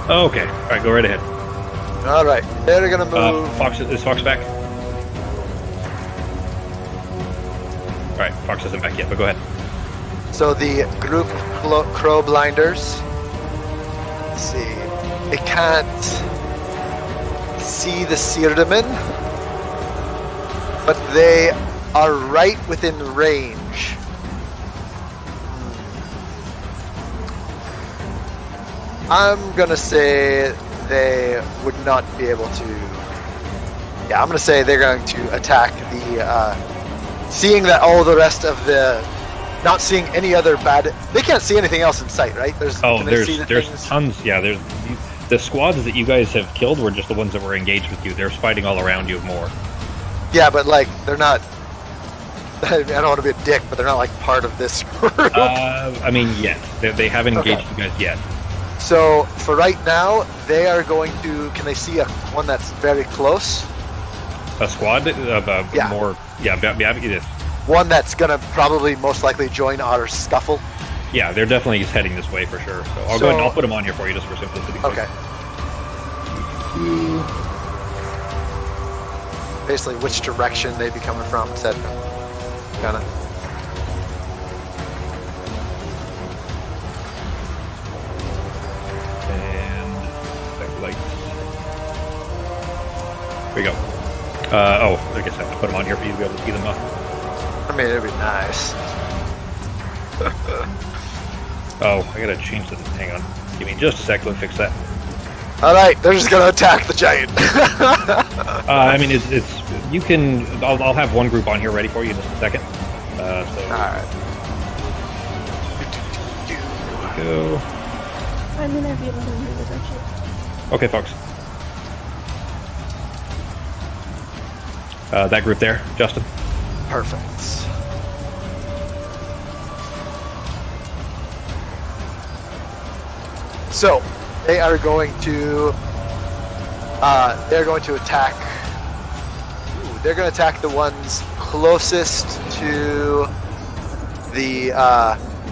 Oh, okay. All right, go right ahead. All right, they're gonna move. Fox is Fox back? All right, Fox isn't back yet, but go ahead. So the group crow blinders. Let's see, they can't see the Sirdaman, but they are right within range. I'm gonna say they would not be able to. Yeah, I'm gonna say they're going to attack the. Seeing that all the rest of the, not seeing any other bad. They can't see anything else in sight, right? There's tons. Yeah, there's the squads that you guys have killed were just the ones that were engaged with you. They're fighting all around you more. Yeah, but like they're not. I don't want to be a dick, but they're not like part of this group. I mean, yet they haven't engaged you guys yet. So for right now, they are going to. Can they see one that's very close? A squad? Yeah. More. Yeah, it is. One that's gonna probably most likely join our scuffle. Yeah, they're definitely heading this way for sure. So I'll go ahead and I'll put them on here for you just for simplicity. Okay. Basically, which direction they'd be coming from, said kind of. Here we go. I guess I have to put them on here for you to be able to see them. I mean, it'd be nice. Oh, I gotta change the. Hang on. Give me just a sec. Let me fix that. All right, they're just gonna attack the giant. I mean, it's you can. I'll have one group on here ready for you in just a second. So. All right. Go. I'm gonna be able to move it actually. Okay, folks. That group there, Justin. Perfect. So they are going to. They're going to attack. They're going to attack the ones closest to the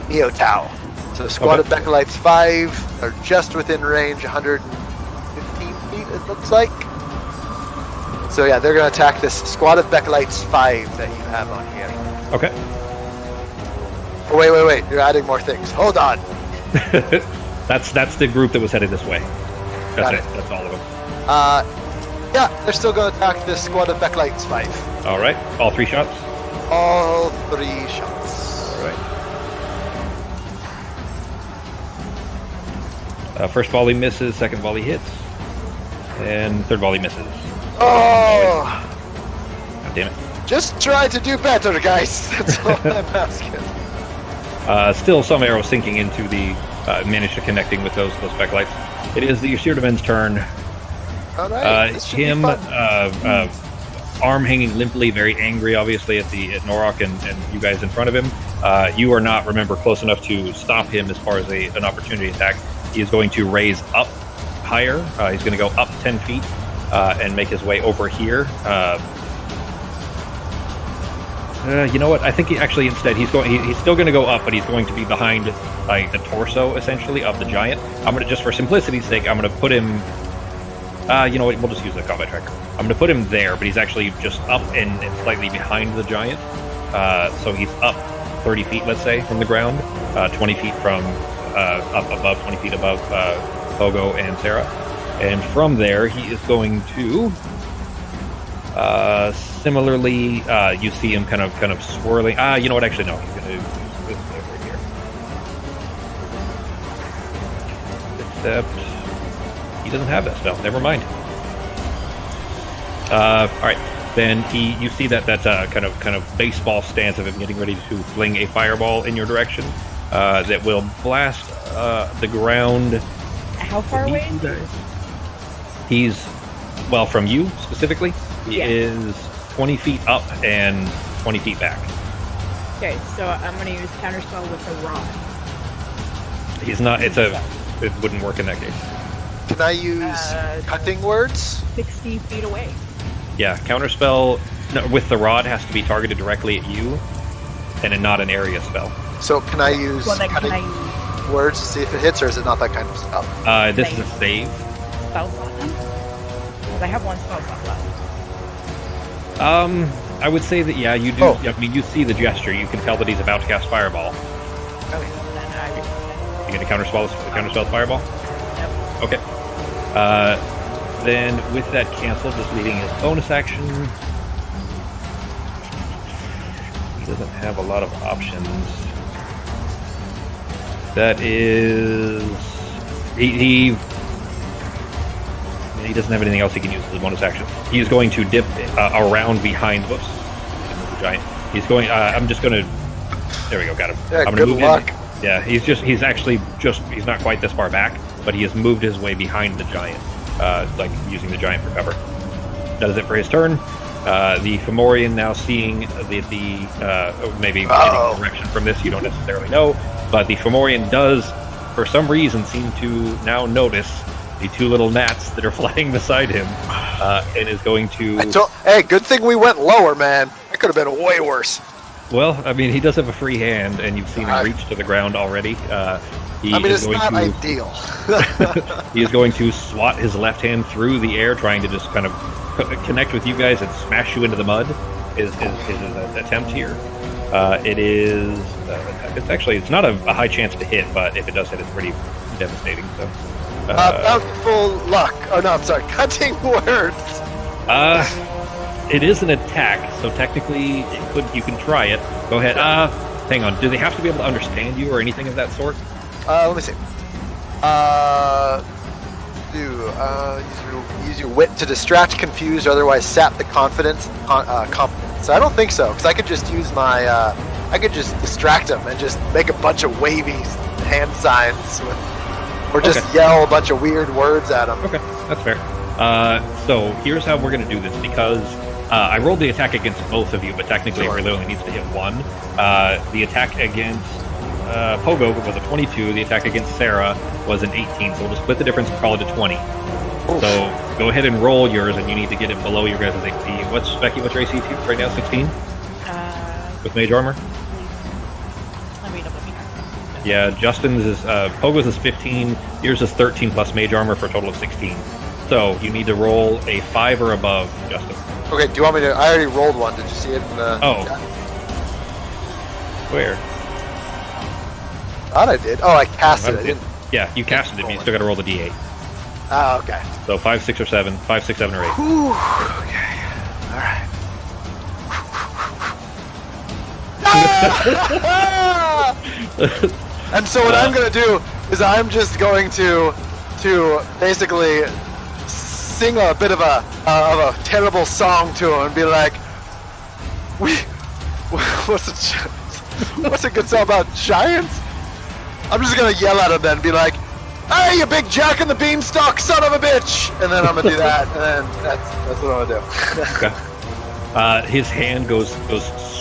Neo Tau. So the squad of Becalites 5 are just within range, 115 feet. It looks like. So yeah, they're going to attack this squad of Becalites 5 that you have on here. Okay. Oh, wait. You're adding more things. Hold on. That's the group that was headed this way. That's it. That's all of them. Yeah, they're still going to attack this squad of Becalites 5. All right. All 3 shots? All 3 shots. All right. First volley misses, second volley hits, and third volley misses. Oh! God damn it. Just try to do better, guys. That's all I'm asking. Still some arrows sinking into the, managed to connecting with those Becalites. It is the Yshirdaman's turn. All right. Him, arm hanging limply, very angry, obviously, at Norok and you guys in front of him. You are not, remember, close enough to stop him as far as an opportunity attack. He is going to raise up higher. He's going to go up 10 feet. And make his way over here. You know what? I think instead he's still going to go up, but he's going to be behind like the torso essentially of the giant. I'm going to, just for simplicity's sake, I'm going to put him. You know what? We'll just use the combat tracker. I'm going to put him there, but he's actually just up and slightly behind the giant. So he's up 30 feet, let's say, from the ground. 20 feet from up above, 20 feet above Pogo and Sarah. And from there, he is going to, similarly, you see him kind of swirling. You know what? Actually, no. He's going to do this over here. Except he doesn't have that spell. Never mind. All right. Then you see that's a kind of baseball stance of him getting ready to fling a fireball in your direction that will blast the ground. How far away is he? He's, well, from you specifically, he is 20 feet up and 20 feet back. Okay, so I'm going to use counterspell with a rod. He's not, it wouldn't work in that case. Can I use cutting words? 60 feet away. Yeah, counterspell with the rod has to be targeted directly at you, and not an area spell. So can I use words to see if it hits, or is it not that kind of spell? This is a save. Spell slot then? Because I have one spell slot left. I would say that, yeah, you do. Oh. I mean, you see the gesture. You can tell that he's about to cast Fireball. Okay, then I You get a counterspell Fireball? Yep. Okay. Then with that cancel, just leaving his bonus action. He doesn't have a lot of options. That is... He doesn't have anything else he can use as a bonus action. He is going to dip around behind... Whoops. The giant. He's going... I'm just going to... There we go, got him. Yeah, I'm good move luck. Yeah, he's not quite this far back, but he has moved his way behind the giant, like using the giant for cover. That is it for his turn. The Fomorian now seeing maybe getting direction from this, you don't necessarily know, but the Fomorian does, for some reason, seem to now notice the two little gnats that are flying beside him, and is going to... Hey, good thing we went lower, man. That could have been way worse. Well, I mean, he does have a free hand, and you've seen him reach to the ground already. It's not ideal. He is going to swat his left hand through the air, trying to just kind of connect with you guys and smash you into the mud. Is his attempt here? It's not a high chance to hit, but if it does hit, it's pretty devastating. So, bountiful luck. Oh no, I'm sorry. Cutting words. It is an attack, so technically you can try it. Go ahead. Hang on. Do they have to be able to understand you or anything of that sort? Let me see. Use your wit to distract, confuse, or otherwise sap the confidence. So I don't think so, because I could just use my. I could just distract them and just make a bunch of wavy hand signs, or just yell a bunch of weird words at them. Okay, that's fair. So here's how we're going to do this, because I rolled the attack against both of you, but technically it really only needs to hit one. The attack against Pogo was a 22. The attack against Sarah was an 18. So we'll just split the difference and call it a 20. Oof. So go ahead and roll yours, and you need to get it below your guys' AC. What's your AC right now? 16? With mage armor? Let me double check. Yeah, Justin's is Pogo's is 15. Yours is 13 plus mage armor for a total of 16. So you need to roll a 5 or above, Justin. Okay, do you want me to... I already rolled one. Did you see it in the... chat? Where? Thought I did. Oh, I casted it. Yeah, you casted it, but you still got to roll the d8. Oh, okay. So 5, 6, or 7. 5, 6, 7, or 8. Whew. Okay. All right. And so what I'm going to do is I'm just going to basically sing a bit of a terrible song to him and be like, what's a good song about giants? I'm just gonna yell at him then and be like, "Hey, you big Jack in the Beanstalk, son of a bitch!" And then I'm gonna do that, and then that's what I'm gonna do. Okay. His hand goes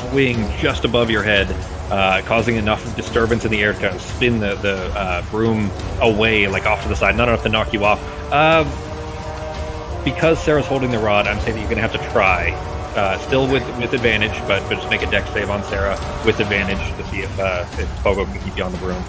swing just above your head, causing enough disturbance in the air to spin the broom away, like off to the side, not enough to knock you off. Because Sarah's holding the rod, I'm saying that you're going to have to try. Still with advantage, but just make a dex save on Sarah with advantage to see if Pogo can keep you on the broom.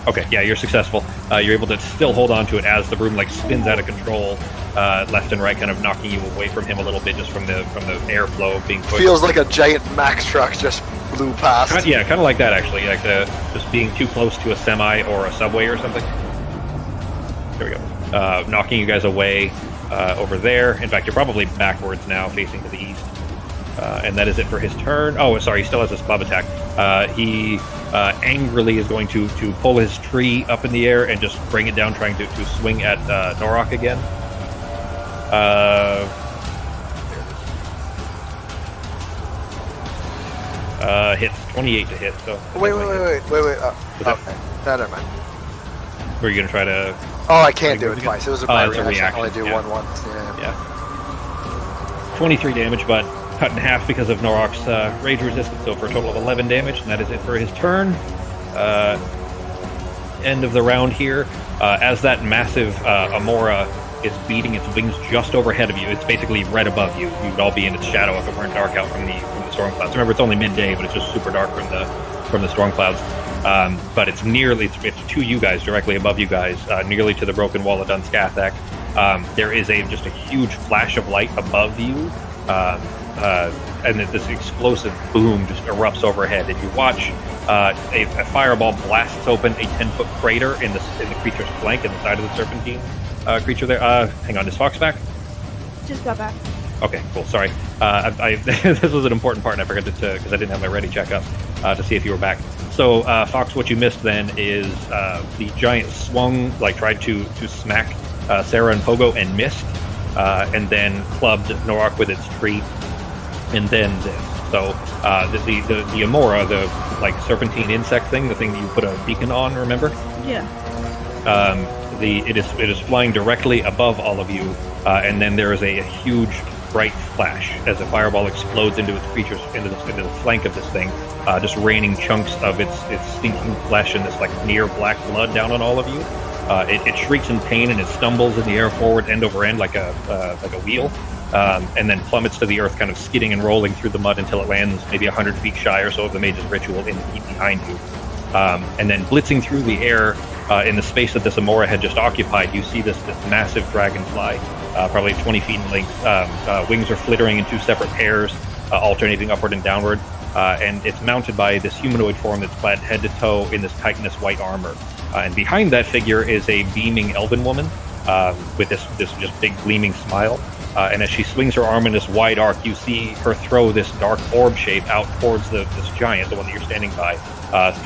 Okay, yeah, you're successful. You're able to still hold on to it as the broom spins out of control, left and right, kind of knocking you away from him a little bit, just from the airflow being pushed. Feels like a giant Mack truck just blew past. Yeah, kind of like that actually, like just being too close to a semi or a subway or something. There we go. Knocking you guys away. Over there. In fact, you're probably backwards now, facing to the east. And that is it for his turn. Oh, sorry, he still has his club attack. He angrily is going to pull his tree up in the air and just bring it down, trying to swing at Norok again. Hits 28 to hit. So wait. Okay, never mind. Were you gonna try to? Oh, I can't do it twice. It was my reaction. I only do one once. Yeah. 23 damage, but cut in half because of Norok's rage resistance, so for a total of 11 damage, and that is it for his turn. End of the round here. As that massive Amora is beating its wings just overhead of you, it's basically right above you. You would all be in its shadow if it weren't dark out from the storm clouds. Remember, it's only midday, but it's just super dark from the storm clouds. but it's nearly it's to you guys, directly above you guys, nearly to the broken wall of Dunskathak. There is just a huge flash of light above you, and this explosive boom just erupts overhead, and you watch a fireball blasts open a 10-foot crater in the creature's flank, in the side of the serpentine creature there. Hang on, is Fox back? Just got back. Okay, cool. Sorry, this was an important part, and I forgot to because I didn't have my ready check up to see if you were back. So, Fox, what you missed then is the giant swung, tried to smack Sarah and Pogo and missed, and then clubbed Norak with its tree, and then this. So the Amora, the serpentine insect thing, the thing that you put a beacon on, remember? Yeah. It is flying directly above all of you, and then there is a huge bright flash as a fireball explodes into its creatures, into the flank of this thing, just raining chunks of its stinking flesh and this near black blood down on all of you. It shrieks in pain and it stumbles in the air forward, end over end, like a wheel, and then plummets to the earth, kind of skidding and rolling through the mud until it lands maybe 100 feet shy or so of the mage's ritual in the heat behind you. And then blitzing through the air in the space that this Amora had just occupied, you see this massive dragonfly, probably 20 feet in length. Wings are flittering in two separate pairs, alternating upward and downward, and it's mounted by this humanoid form that's clad head to toe in this chitinous white armor. And behind that figure is a beaming elven woman with this just big gleaming smile. And as she swings her arm in this wide arc, you see her throw this dark orb shape out towards this giant, the one that you're standing by,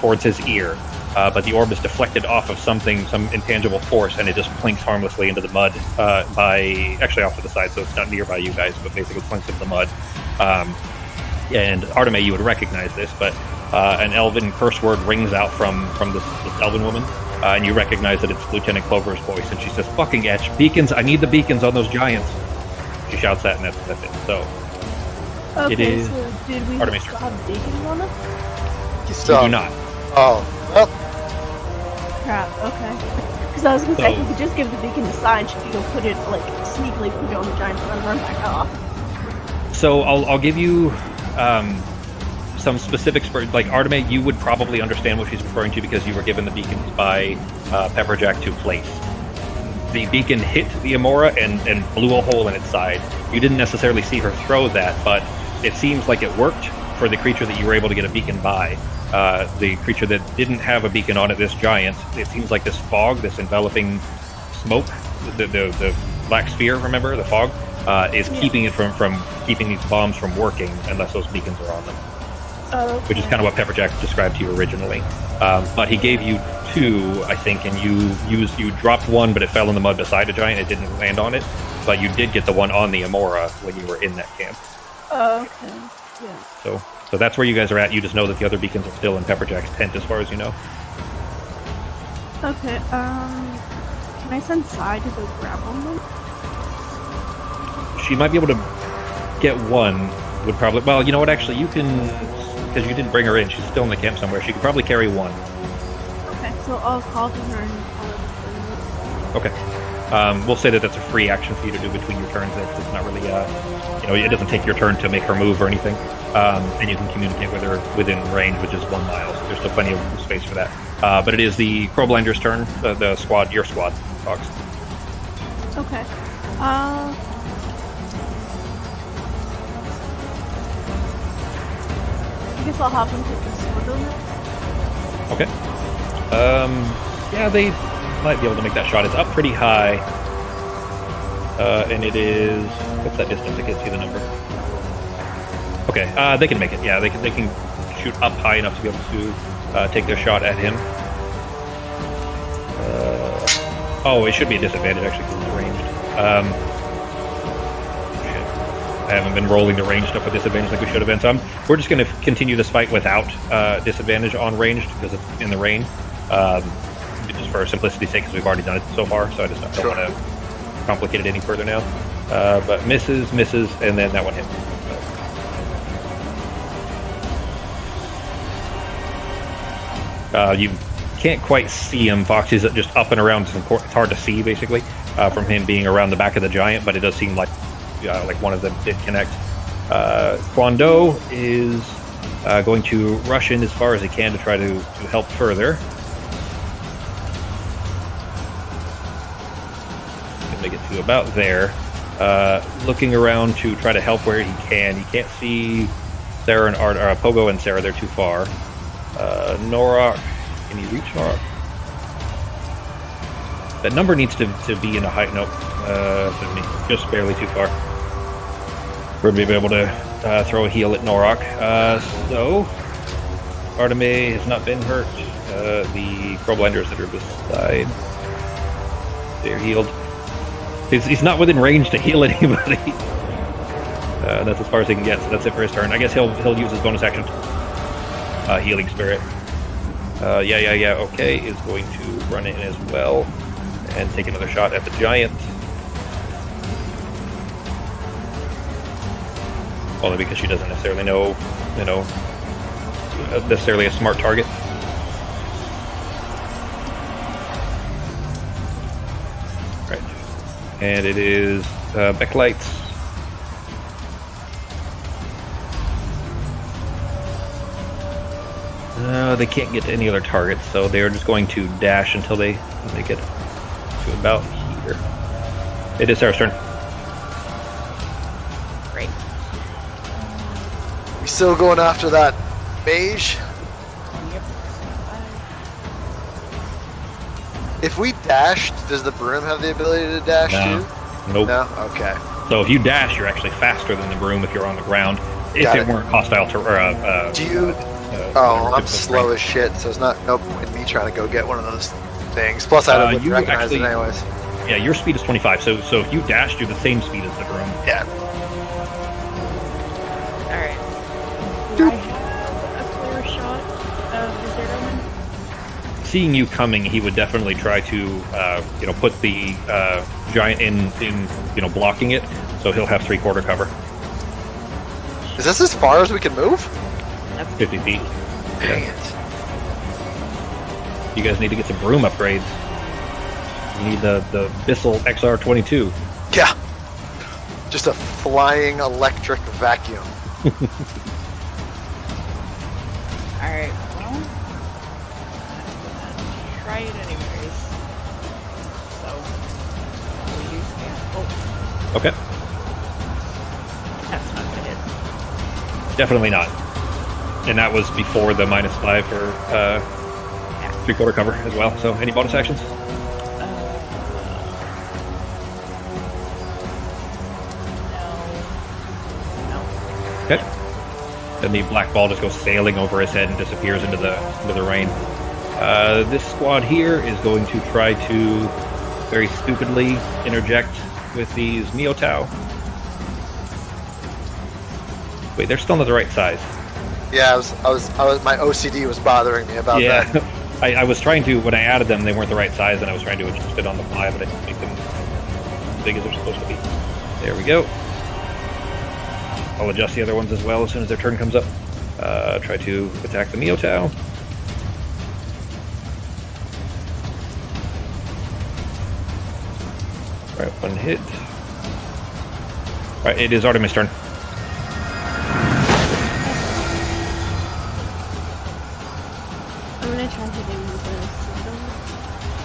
towards his ear. But the orb is deflected off of some intangible force, and it just plinks harmlessly into the mud, actually off to the side, so it's not nearby you guys, but basically plinks into the mud. And Arteme, you would recognize this, but an elven curse word rings out from this elven woman, and you recognize that it's Lieutenant Clover's voice, and she says, "Fucking etch beacons! I need the beacons on those giants!" She shouts that, and that's it. So Okay, it is. so did we Artemis. still have beacons on them? You do not. Oh, well, Crap. Okay. Because I was gonna say, we could just give the beacon a sign. She could go put it sneakily put it on the giant and then run back off. So I'll give you some specifics for Arteme. You would probably understand what she's referring to because you were given the beacons by Pepperjack to place. The beacon hit the Amora and blew a hole in its side. You didn't necessarily see her throw that, but it seems like it worked for the creature that you were able to get a beacon by. The creature that didn't have a beacon on it, this giant, it seems like this fog, this enveloping smoke, the black sphere, remember, the fog, is keeping it from keeping these bombs from working unless those beacons are on them. Okay. Which is kind of what Pepperjack described to you originally. But he gave you two, I think, and you dropped one, but it fell in the mud beside a giant. It didn't land on it, but you did get the one on the Amora when you were in that camp. Okay. Yeah. So that's where you guys are at. You just know that the other beacons are still in Pepperjack's tent, as far as you know. Okay. Can I send Sai to go grab one of them? She might be able to get one. Would probably. Well, you know what? Actually, you can, because you didn't bring her in. She's still in the camp somewhere. She could probably carry one. Okay. So I'll call to her and call her. Okay. We'll say that that's a free action for you to do between your turns. It's not really, it doesn't take your turn to make her move or anything. And you can communicate with her within range, which is 1 mile. So there's still plenty of space for that. But it is the Crowblinder's turn. The squad, your squad, Fox. Okay. I guess I'll have them take the sword on it. Okay. Yeah, they might be able to make that shot. It's up pretty high. And it is... What's that distance? I can't see the number. Okay, they can make it. Yeah, they can shoot up high enough to be able to take their shot at him. It should be a disadvantage, actually, because it's ranged. I haven't been rolling the range stuff with disadvantage like we should have been, so we're just going to continue this fight without disadvantage on ranged, because it's in the rain. Just for simplicity's sake, because we've already done it so far, so I just don't want to complicate it any further now. But misses, and then that one hits. You can't quite see him. Fox is just up and around. It's hard to see, basically, from him being around the back of the giant, but it does seem like one of them did connect. Kwando is Going to rush in as far as he can to try to help further. Can make it to about there. Looking around to try to help where he can. He can't see Sarah and Pogo and Sarah. They're too far. Norok, can you reach Norok? That number needs to be in a height. Nope, just barely too far. We're going to be able to throw a heal at Norok. So, Arteme has not been hurt. The Crowblinders that are beside, they're healed. He's not within range to heal anybody. That's as far as he can get, so that's it for his turn. I guess he'll use his bonus action. Healing Spirit. Yeah, okay, is going to run in as well and take another shot at the giant. Only because she doesn't necessarily know, necessarily a smart target. Right. And it is Backlights. They can't get to any other targets, so they're just going to dash until they get to about here. It is Sarah's turn. Great. We still going after that mage? Yep. If we dashed, does the broom have the ability to dash too? Nope. No? Okay. So if you dash, you're actually faster than the broom if you're on the ground. If Got it it. weren't hostile to Do you... Oh, I'm slow as shit, so it's not no point in me trying to go get one of those things. Plus, I don't you recognize actually- it anyways. Yeah, your speed is 25, so if you dash, you're the same speed as the broom. Yeah. Alright. Do I have a clear shot of the Zeraman? Seeing you coming, he would definitely try to, put the giant in blocking it, so he'll have 3/4 cover. Is this as far as we can move? 50 feet. Dang it. You guys need to get some broom upgrades. You need the Bissell XR22. Yeah. Just a flying electric vacuum. Alright, well. Try it anyways. So. We use oh, Okay. that's not what it is. Definitely not. And that was before the -5 for 3/4 cover as well. So any bonus actions? No. Okay. Then the black ball just goes sailing over his head and disappears into the rain. This squad here is going to try to very stupidly interject with these Miotau. Wait, they're still not the right size. Yeah, I was. My OCD was bothering me about that. Yeah, I was trying to, when I added them, they weren't the right size, and I was trying to adjust it on the fly, but I didn't make them as big as they're supposed to be. There we go. I'll adjust the other ones as well as soon as their turn comes up. Try to attack the Miotau. Alright, one hit. Alright, it is Artemis' turn. I'm gonna try to do the system.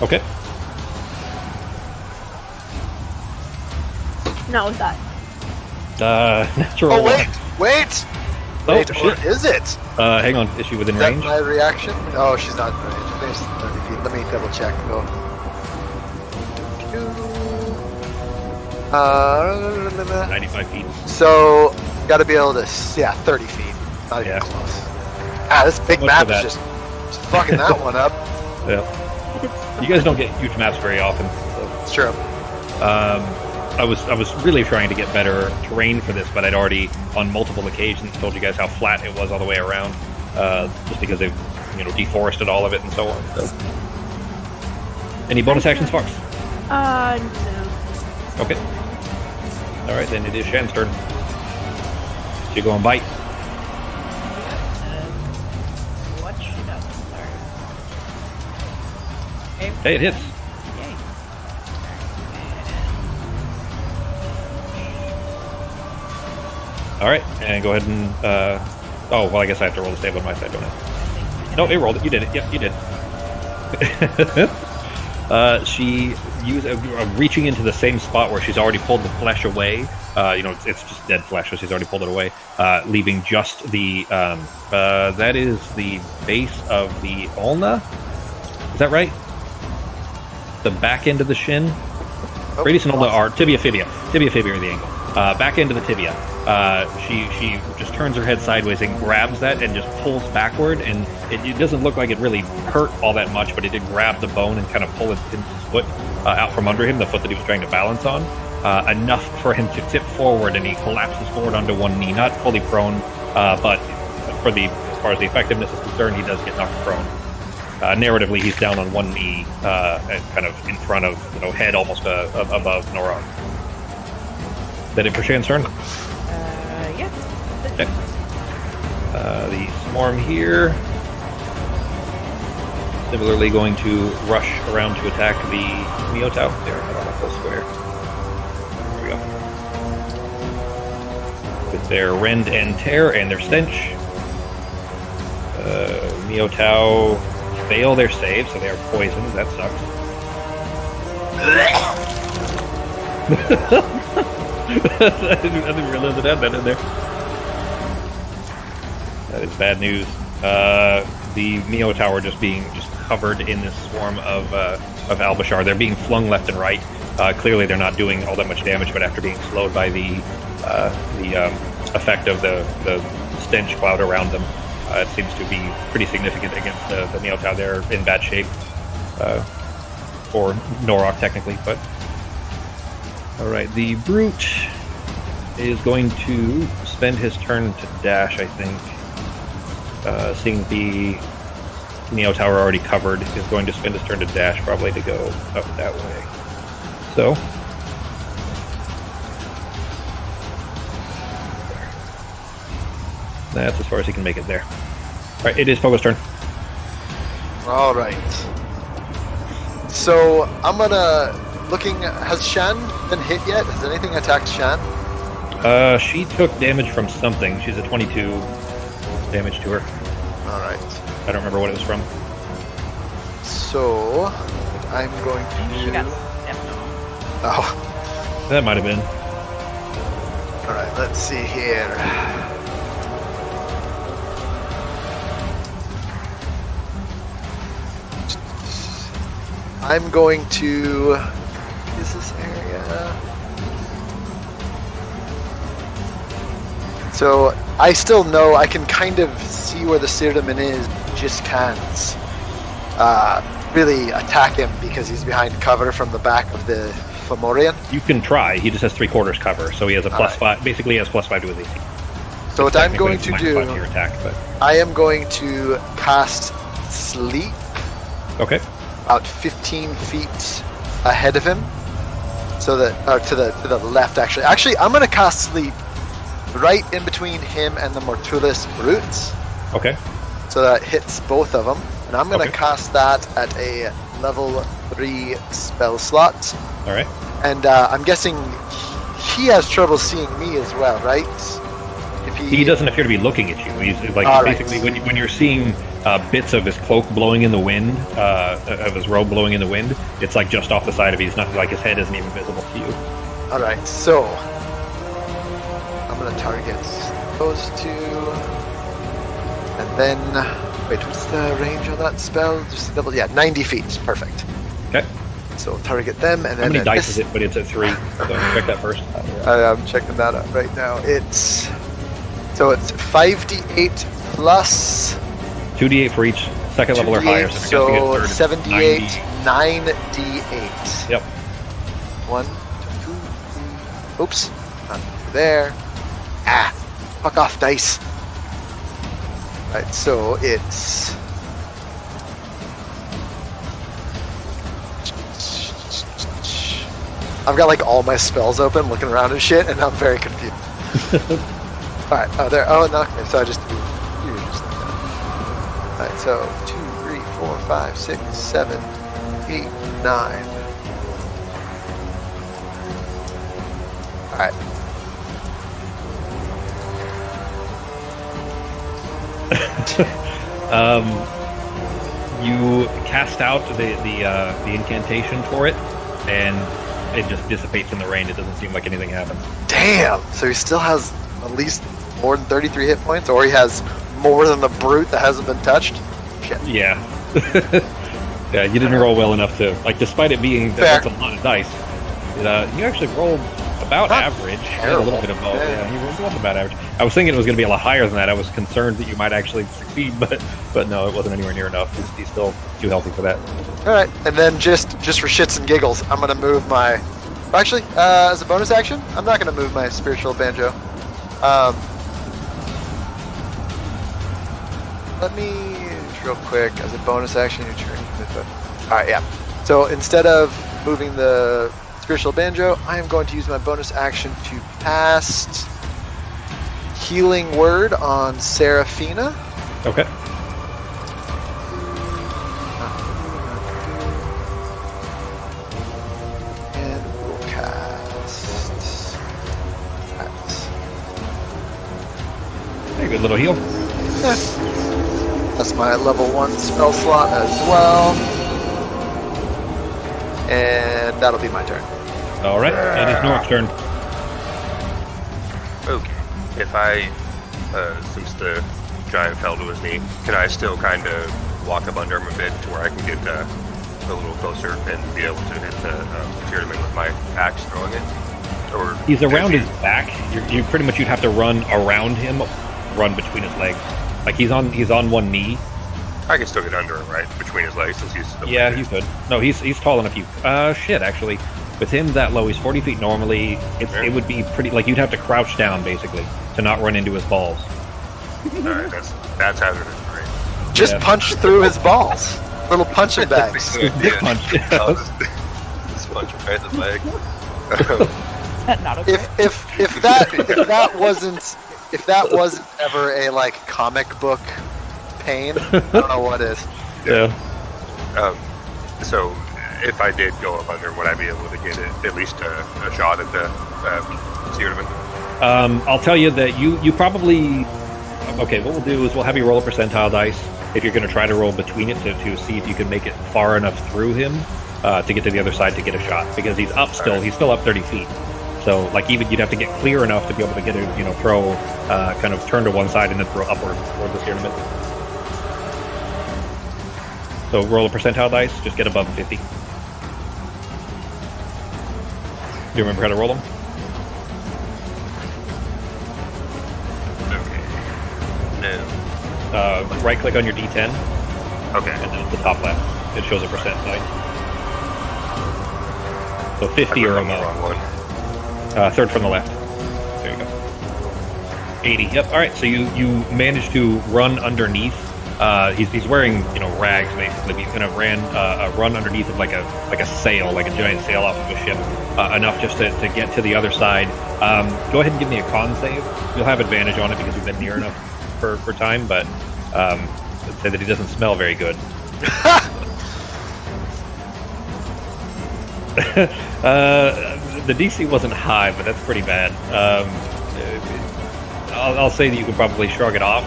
Okay. Not with that. Natural. Oh wait! Oh, Wait, shit. what is it? Hang on, is she within Is that range? my reaction? Oh, she's not in range. I think it's 30 feet. Let me double check. Go. 95 feet. So, gotta be able to, 30 feet. Not even Yeah. close. This big Much map for that. is just fucking that one up. Yeah. You guys don't get huge maps very often. So. It's true. I was really trying to get better terrain for this, but I'd already on multiple occasions told you guys how flat it was all the way around, just because they've deforested all of it and so on. So. Any bonus actions, Fox? No. Okay. All right, then it is Shan's turn. She go and bite. What should I start? Hey, it hits. Yay. All right, and go ahead and Oh, well, I guess I have to roll the save on my side, don't I? No, it rolled it. You did it. Yep, you did. She used reaching into the same spot where she's already pulled the flesh away. It's just dead flesh, so she's already pulled it away, leaving just the that is the base of the ulna. Is that right? The back end of the shin. Oh, Radius and ulna are tibia fibia. Tibia fibia are the ankle. Back end of the tibia. She just turns her head sideways and grabs that and just pulls backward, and it doesn't look like it really hurt all that much, but it did grab the bone and kind of pull his foot out from under him, the foot that he was trying to balance on, enough for him to tip forward, and he collapses forward onto one knee, not fully prone, but as far as the effectiveness is concerned, he does get knocked prone. Narratively, he's down on one knee, and kind of in front of, head almost above Nora. Is that it for Shan's turn? Yeah. Okay. The swarm here, similarly going to rush around to attack the Miotao. There, I don't know, full square. There we go. With their rend and tear and their stench, Miotao fail their save, so they are poisoned. That sucks. I didn't realize it had that in there. That is bad news. The Miotao are just covered in this swarm of Albashar. They're being flung left and right. Clearly, they're not doing all that much damage, but after being slowed by the effect of the stench cloud around them, it seems to be pretty significant against the Miotao. They're in bad shape, or Norok technically, but. Alright, the Brute is going to spend his turn to dash, I think. Seeing the Miotao are already covered, is going to spend his turn to dash, probably to go up that way. So. That's as far as he can make it there. Alright, it is Pogo's turn. Alright. So, I'm gonna... has Shan been hit yet? Has anything attacked Shan? She took damage from something. She's a 22 damage to her. Alright. I don't remember what it was from. So, I'm going to... She got stepped on. Oh. That might have been. Alright, let's see here. I'm going to... Is this area? So I still know I can kind of see where the Sirdaman is. Just can't really attack him because he's behind cover from the back of the Fomorian. You can try. He just has 3/4 cover, so he has a +5. Basically, he has +5 to his AC. So what I'm going to do, to your attack, but... I am going to cast Sleep. Okay. About 15 feet ahead of him. So that, to the left, actually. Actually, I'm going to cast Sleep right in between him and the Mortulis Brutes. Okay. So that hits both of them. And I'm going to Okay. cast that at a level 3 spell slot. All right. And I'm guessing he has trouble seeing me as well, right? If He doesn't appear to be looking at you. He's like, All basically, right. when you're seeing bits of his cloak blowing in the wind, of his robe blowing in the wind, it's like just off the side of you. It's not like his head isn't even visible to you. All right, so I'm gonna target those two, and then wait, what's the range on that spell? Just double, yeah, 90 feet, perfect. Okay. So target them, and How then many dice this- is it? But it's at 3. So check that first. I'm checking that out right now. It's 5d8 plus 2d8 for each. Second level or 2d8, higher. So, if you get so third, it's 78, 90. 9d8. Yep. 1, 2, 3. Oops, not there. Ah, fuck off, dice. Right, so it's. I've got like all my spells open, looking around and shit, and I'm very confused. Alright, oh there, oh no, okay, so I just do just like that. Alright, so 2, 3, 4, 5, 6, 7, 8, 9. Alright. You cast out the incantation for it, and it just dissipates in the rain. It doesn't seem like anything happened. Damn! So he still has at least more than 33 hit points, or he has more than the brute that hasn't been touched? Shit. Yeah. Yeah, you didn't roll well enough to, like, despite it being, that's a lot of dice, you actually rolled about Not average. You had a terrible. little bit of both. Yeah. Yeah, you rolled about average. I was thinking it was going to be a lot higher than that. I was concerned that you might actually succeed, but no, it wasn't anywhere near enough. He's still too healthy for that. Alright, and then just for shits and giggles, I'm gonna move my... Actually, as a bonus action, I'm not gonna move my spiritual banjo. Let me, real quick, as a bonus action, you turn. Alright, yeah. So instead of moving the spiritual banjo, I am going to use my bonus action to cast Healing Word on Seraphina. Okay. And we'll cast that. Hey, good little heal. Yeah. That's my level 1 spell slot as well. And that'll be my turn. All right, it is Nork's turn. Okay. If I, since the giant fell to his knee, can I still kind of walk up under him a bit to where I can get a little closer and be able to hit the Tyrdeman with my axe throwing it? Or He's around his back. You pretty much, you'd have to run around him, run between his legs. Like he's on one knee. I can still get under him, right? Between his legs, since he's still Yeah, you could. No, he's tall enough. Shit, actually. With him that low, he's 40 feet normally. It would be pretty, like, you'd have to crouch down, basically, to not run into his balls. Alright, that's hazardous, right? Just punch through his balls. Little punching bags. Good idea. Punch. I'll just punch him right in the leg. Not okay. If that wasn't ever a like comic book pain, I don't know what is. Yeah. So, if I did go up under, would I be able to get at least a shot at the Tyrdeman? I'll tell you that you probably... Okay, what we'll do is we'll have you roll a percentile dice if you're going to try to roll between it to see if you can make it far enough through him to get to the other side to get a shot. Because he's up still. He's still up 30 feet. So, like, even you'd have to get clear enough to be able to get a, throw, kind of turn to one side and then throw upward toward the Tyrdeman. So roll a percentile dice, just get above 50. Do you remember how to roll them? Okay. No. Right click on your D10, Okay. and then at the top left, it shows a percent die. So 50 I or put it on the above. wrong one. Third from the left. There you go. 80. Yep. All right. So you managed to run underneath. He's wearing rags basically. He's gonna run underneath of like a sail, like a giant sail off of a ship, enough just to get to the other side. Go ahead and give me a con save. You'll have advantage on it because you've been near enough for time. But let's say that he doesn't smell very good. The DC wasn't high, but that's pretty bad. I'll say that you can probably shrug it off,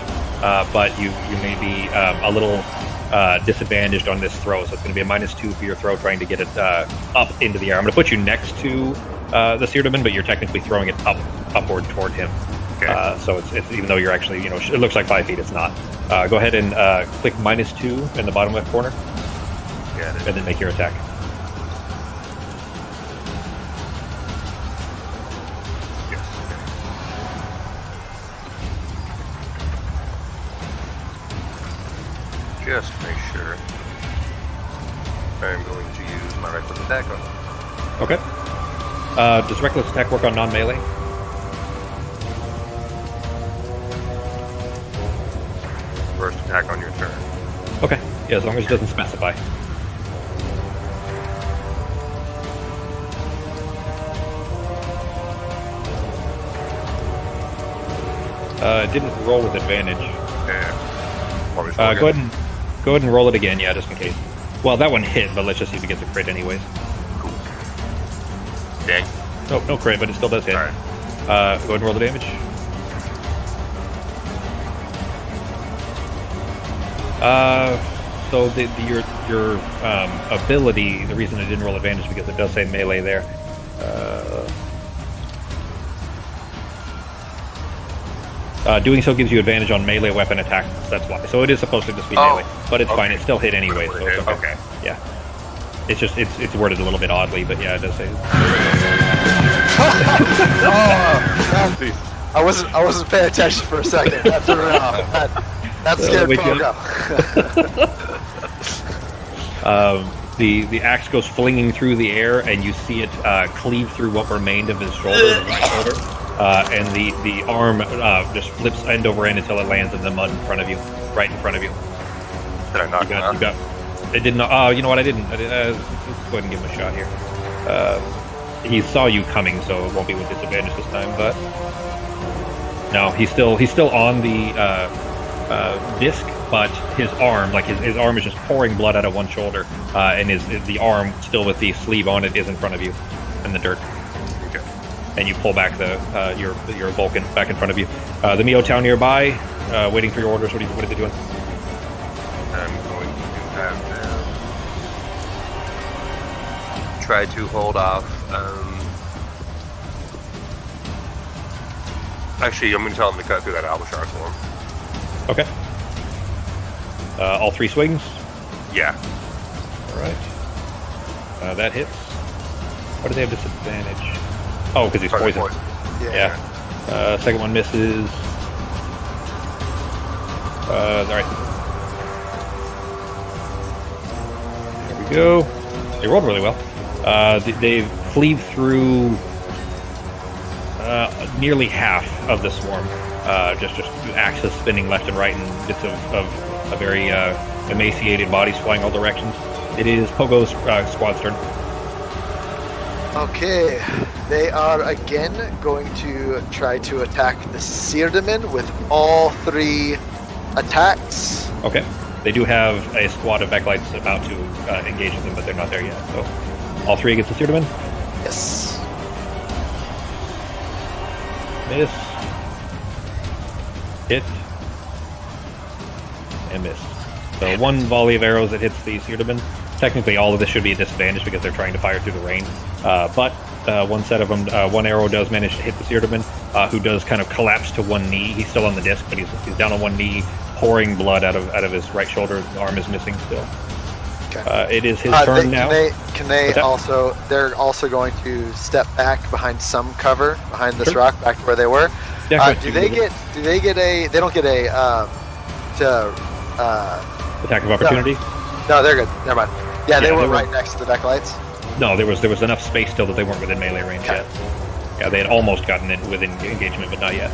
but you may be a little disadvantaged on this throw, so it's going to be a -2 for your throw trying to get it up into the air. I'm going to put you next to the Tyrdeman, but you're technically throwing it upward toward him. Okay. So it's even though you're actually, it looks like 5 feet, it's not. Go ahead and click -2 in the bottom left corner, Got it. and then make your attack. Yes. Just to make sure. I'm going to use my reckless attack on him. Okay. Does reckless attack work on non-melee? First attack on your turn. Okay. Yeah, as long as it doesn't specify. It didn't roll with advantage. Yeah. Want me to Go roll ahead and roll it again, yeah, just in case. Well, that one hit, but let's just see if it gets a crit anyways. Cool. Dang. Nope, no crit, but it still does hit. Alright. Go ahead and roll the damage. So your ability, the reason it didn't roll advantage is because it does say melee there. Doing so gives you advantage on melee weapon attacks. That's why. So it is supposed to just be melee, but it's fine. It still hit anyway. So it's okay. Yeah. It's just it's worded a little bit oddly, but yeah, it does say. I wasn't paying attention for a second. That threw it off. That scared Pogo. The axe goes flinging through the air, and you see it cleave through what remained of his shoulder, his right shoulder, and the arm just flips end over end until it lands in the mud in front of you, right in front of you. Did I knock him out? It did not. Oh, you know what? I didn't. Let's go ahead and give him a shot here. He saw you coming, so it won't be with disadvantage this time. But no, he's still on the disc, but his arm, like his arm, is just pouring blood out of one shoulder, and the arm still with the sleeve on it is in front of you in the dirt. Okay. And you pull back your Vulcan back in front of you. The Mio Town nearby, waiting for your orders. What are they doing? I'm going to have them try to hold off. Actually, I'm going to tell them to cut through that albatross for him. Okay. All 3 swings? Yeah. All right. That hits. What do they have disadvantage? Oh, because he's poisoned. Yeah. Second one misses. All right. There we go. They rolled really well. They cleave through nearly half of the swarm. Just axes spinning left and right, and bits of a very emaciated bodies flying all directions. It is Pogo's squad's turn. Okay, they are again going to try to attack the Seardaman with all 3 attacks. Okay. They do have a squad of backlights about to engage them, but they're not there yet. So all 3 against the Seardaman. Yes. Miss. Hit. And miss. So 1 volley of arrows that hits the Seardaman. Technically, all of this should be a disadvantage because they're trying to fire through the rain. But one set of them, 1 arrow does manage to hit the Seardaman, who does kind of collapse to 1 knee. He's still on the disc, but he's down on 1 knee, pouring blood out of his right shoulder. The arm is missing still. Okay. It is his turn now. Can they also? They're also going to step back behind some cover behind this rock, back to where they were. Yeah, do they get a? They don't get a attack of opportunity. No, they're good. Never mind. Yeah, they were right next to the deck lights. No, there was enough space still that they weren't within melee range yet. Yeah, they had almost gotten it within engagement, but not yet.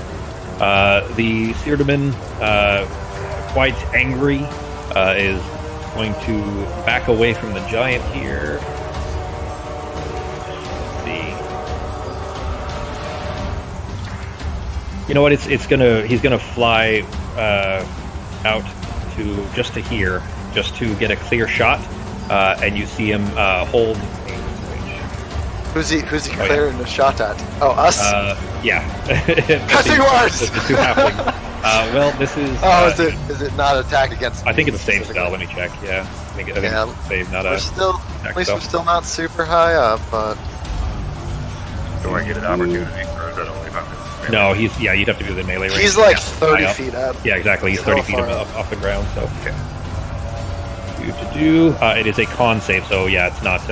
The Seardaman, quite angry, is going to back away from the giant here. Let's see. You know what? He's gonna fly out to just to here, just to get a clear shot, and you see him hold. Who's he clearing the shot at? Oh, us? Yeah. Cutting words! The 2 halflings. Well, this is... is it not attack against... I think it's a save spell, let me check, yeah. I think it's a save, not a... At least we're still not super high up, but... Do I get an opportunity, or is that only about it? No, you'd have to do the melee range. He's like 30 feet up. Yeah, exactly, he's 30 feet off the ground, so... Okay. It is a con save, so yeah, it's not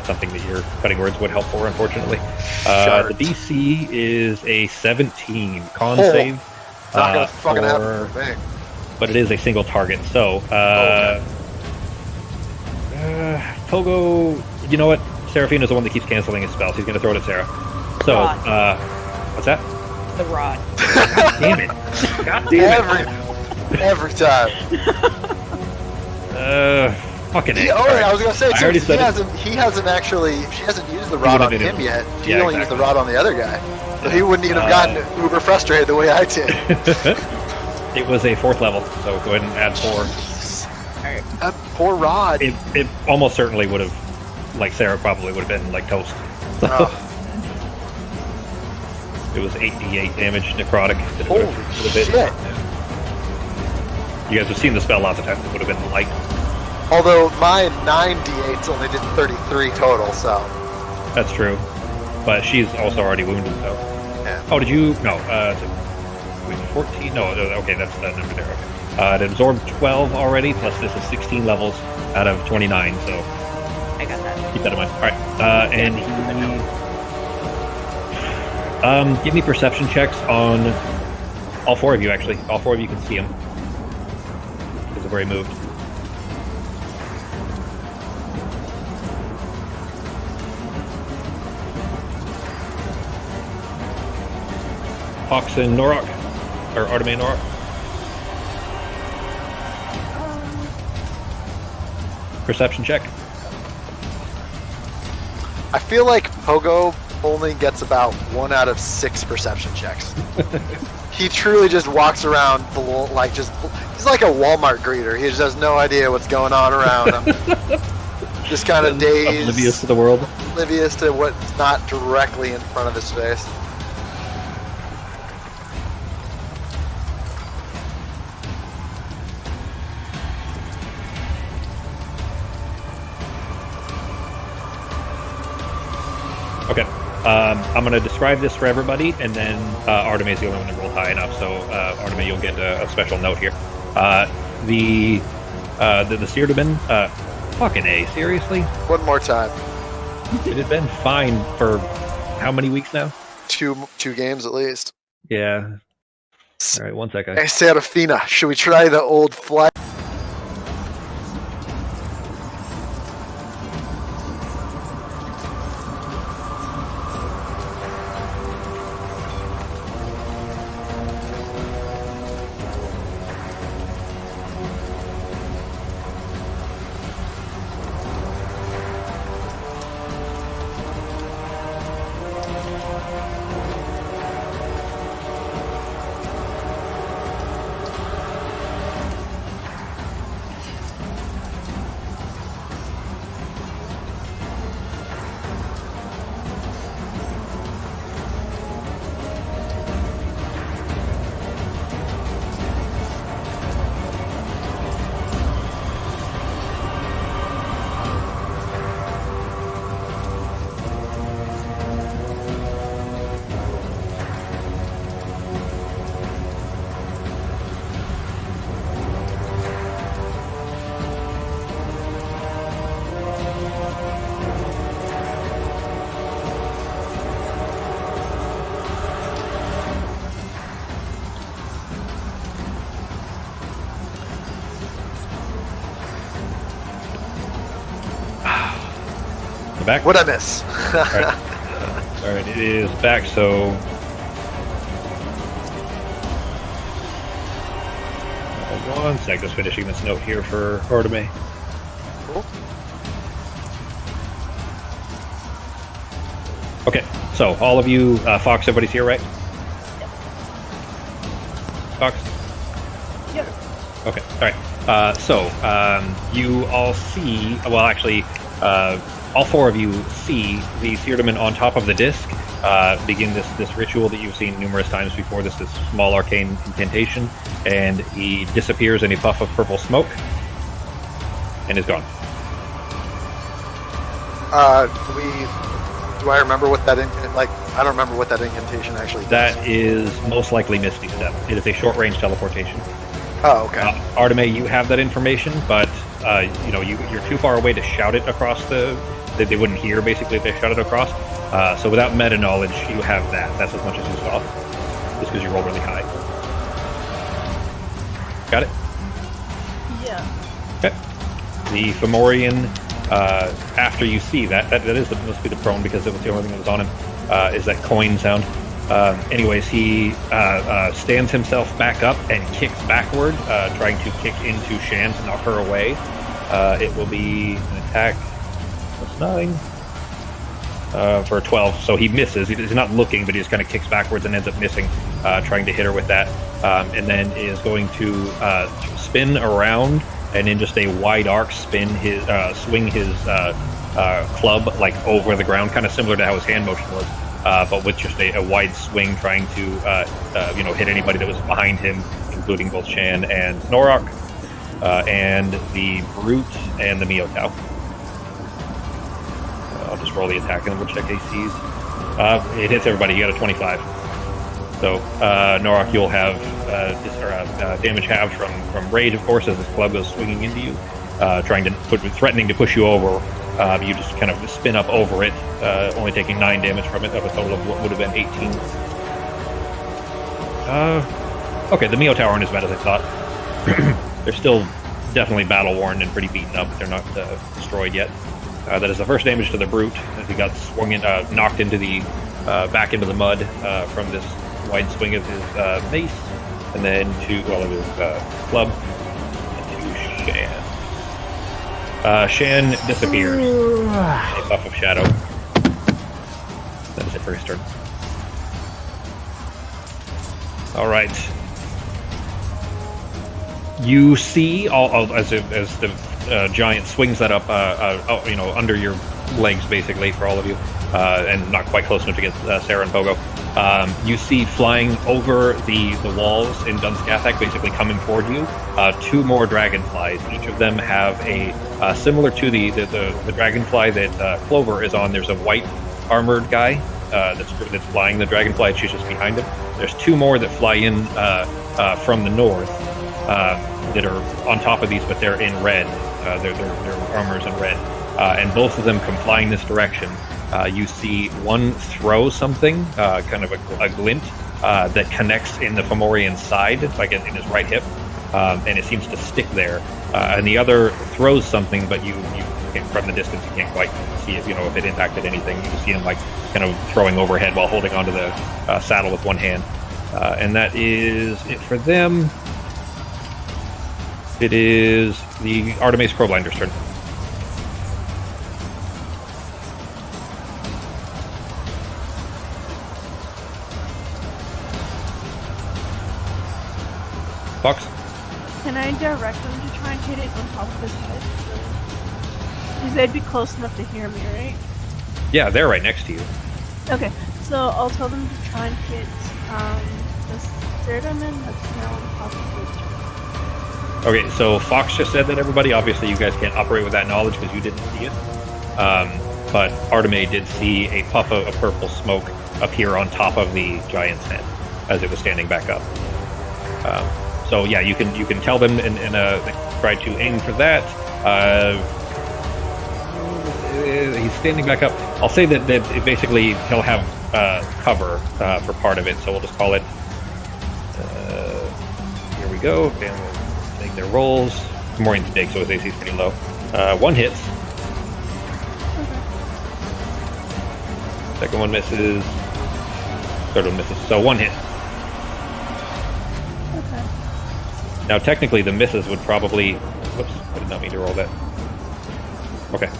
something that your cutting words would help for, unfortunately. The DC is a 17 con save. Not gonna fucking happen for me. But it is a single target, so Pogo, you know what? Seraphine is the one that keeps canceling his spells. He's gonna throw it at Sarah. So what's that? The rod. Damn it. God damn it. Every time. Fucking I was gonna say, she hasn't used the rod on him yet. She only used the rod on the other guy. So he wouldn't even have gotten uber frustrated the way I did. It was a 4th level, so go ahead and add 4. Alright. That poor rod. It almost certainly would have, like Sarah probably would have been like toast. It was 8d8 damage necrotic. Holy shit. You guys have seen the spell lots of times. It would have been light. Although my 9d8s only did 33 total, so. That's true. But she's also already wounded, so. Yeah. Oh, did you? No. Wait, 14? No, okay, that's that number there. Okay. It absorbed 12 already, plus this is 16 levels out of 29, so. I got that. Keep that in mind. Alright. And he. Give me perception checks on all 4 of you, actually. All 4 of you can see him. Because of where he moved. Fox and Norok. Or Artemis and Norok. Perception check. I feel like Pogo only gets about 1 out of 6 perception checks. He truly just walks around like he's like a Walmart greeter. He just has no idea what's going on around him. Just kind of dazed, Oblivious to the world. oblivious to what's not directly in front of his face. Okay. I'm going to describe this for everybody, and then Artemis is the only one that rolled high enough, so Artemis, you'll get a special note here. The Seardaman, fucking A, seriously? One more time. It had been fine for how many weeks now? Two games at least. Yeah. All right, 1 second. Hey, Serafina, should we try the old flag? Back? What'd I miss? All right, it is back, so... One sec, just finishing this note here for Artemis. Cool. Okay, so all of you, Fox, everybody's here, right? Fox? Yep. Okay, alright. You all see, well, actually, all 4 of you see the Seardaman on top of the disc begin this ritual that you've seen numerous times before, this small arcane incantation, and he disappears in a puff of purple smoke and is gone. Do I remember what that I don't remember what that incantation actually does. That is most likely Misty Step. It is a short-range teleportation. Oh, okay. Artemis, you have that information, but you're too far away to shout it across they wouldn't hear basically if they shot it across. So without meta knowledge, you have that. That's as much as you saw, just because you roll really high. Got it? Yeah. Okay. The Fomorian, after you see that must be the prone because it was the only thing that was on him, is that coin sound. Anyways, he stands himself back up and kicks backward, trying to kick into Shan to knock her away. It will be an attack. That's 9. For 12, so he misses. He's not looking, but he just kind of kicks backwards and ends up missing, trying to hit her with that, and then is going to spin around and in just a wide arc swing his club like over the ground, kind of similar to how his hand motion was, but with just a wide swing, trying to hit anybody that was behind him, including both Shan and Snorok, and the Brute and the Miotau. I'll just roll the attack and we'll check ACs. It hits everybody. You got a 25. So Norok, you'll have damage halved from rage, of course, as this club goes swinging into you, threatening to push you over. You just kind of spin up over it, only taking 9 damage from it, of a total of what would have been 18. Okay, the Mio Tower aren't as bad as I thought. They're still definitely battle worn and pretty beaten up, but they're not destroyed yet. That is the first damage to the Brute, as he got knocked into the back into the mud from this wide swing of his mace, and then his club, and to Shan. Shan disappears. A buff of shadow. That is it for his turn. All right. You see, as the giant swings that up, under your legs, basically, for all of you, and not quite close enough to get Sarah and Pogo. You see flying over the walls in Dunskathak, basically coming toward you, 2 more dragonflies. Each of them have a similar to the dragonfly that Clover is on. There's a white armored guy that's flying the dragonfly. She's just behind him. There's 2 more that fly in from the north that are on top of these, but they're in red. Their armor's in red, and both of them come flying this direction. You see one throw something, kind of a glint, that connects in the Fomorian's side, like in his right hip, and it seems to stick there. And the other throws something, but you from the distance you can't quite see it. If it impacted anything. You just see him like kind of throwing overhead while holding onto the saddle with one hand. And that is it for them. It is the Artemis Crowblinder's turn. Fox? Can I direct them to try and hit it on top of his head? Because they'd be close enough to hear me, right? Yeah, they're right next to you. Okay, so I'll tell them to try and hit this Cerdaman that's now on top of his chest. Okay, so Fox just said that, everybody. Obviously, you guys can't operate with that knowledge because you didn't see it. But Artemis did see a puff of purple smoke appear on top of the giant's head as it was standing back up. So yeah, you can tell them and try to aim for that. He's standing back up. I'll say that it basically he'll have cover for part of it, so we'll just call it. Here we go. And we'll make their rolls. Fomorian's big, so his AC is pretty low. 1 hits. Second one misses. Third one misses. So 1 hit. Now, technically, the misses would probably... Whoops, I did not mean to roll that. Okay.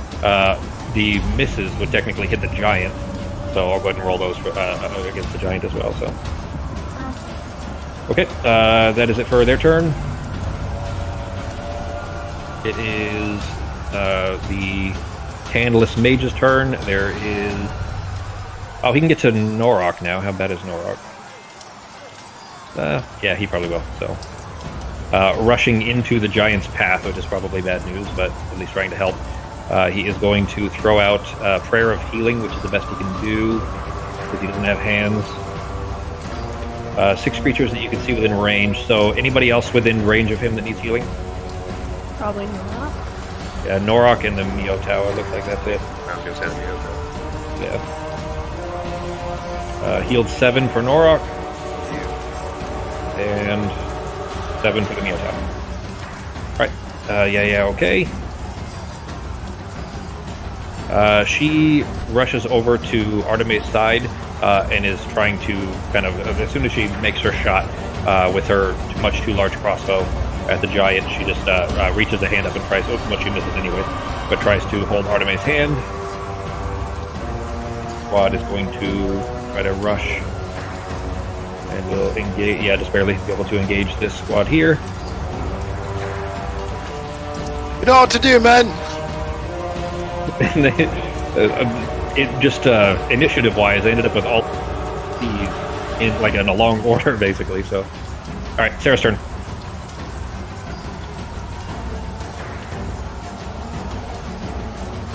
The misses would technically hit the giant, so I'll go ahead and roll those against the giant as well, so... Okay, that is it for their turn. It is the Handless Mage's turn. There is... Oh, he can get to Norok now. How bad is Norok? Yeah, he probably will, so... rushing into the giant's path, which is probably bad news, but at least trying to help. He is going to throw out Prayer of Healing, which is the best he can do, because he doesn't have hands. 6 creatures that you can see within range, so anybody else within range of him that needs healing? Probably not. Yeah, Norok and the Mio Tower, looks like that's it. I was going to say the Mio Tower. Yeah. Healed 7 for Norok. And 7 for the Mio Tower. Alright. Okay. She rushes over to Artemis' side and is trying to kind of, as soon as she makes her shot with her much too large crossbow at the giant, she just reaches a hand up and tries, well, she misses anyways, but tries to hold Artemis' hand. Squad is going to try to rush. And we'll engage, just barely be able to engage this squad here. You know what to do, man! Initiative-wise, I ended up with all these in a long order, basically, so... Alright, Sarah's turn.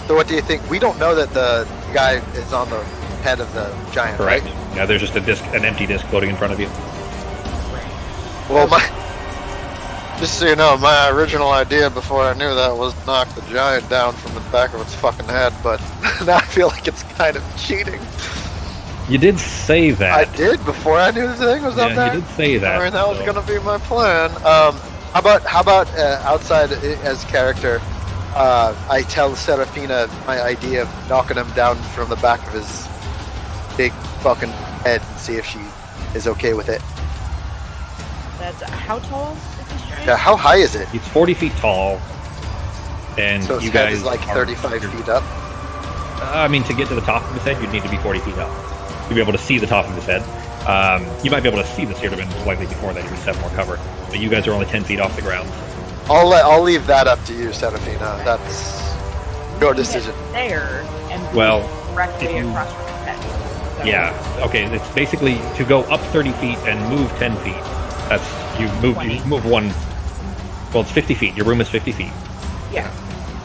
So what do you think? We don't know that the guy is on the head of the giant, Correct. right? Yeah, there's just an empty disc floating in front of you. Well, Just so you know, my original idea before I knew that was to knock the giant down from the back of its fucking head, but now I feel like it's kind of cheating. You did say that. I did before I knew the thing was up there. You did say that. I mean, that was so- gonna be my plan. How about outside as character? I tell Serafina my idea of knocking him down from the back of his big fucking head and see if she is okay with it. That's how tall is this giant? Yeah, how high is it? He's 40 feet tall, and So his you head guys is like are- 35 feet up. I mean, to get to the top of his head, you'd need to be 40 feet up to be able to see the top of his head. You might be able to see the Cedarman slightly before that. You just have more cover, but you guys are only 10 feet off the ground. I'll leave that up to you, Serafina. That's your decision. There and be Well, directly if you- across from his head. So, Yeah. Okay. It's basically to go up 30 feet and move 10 feet. That's you move. You 20. move one. Well, it's 50 feet. Your room is 50 feet. Yeah.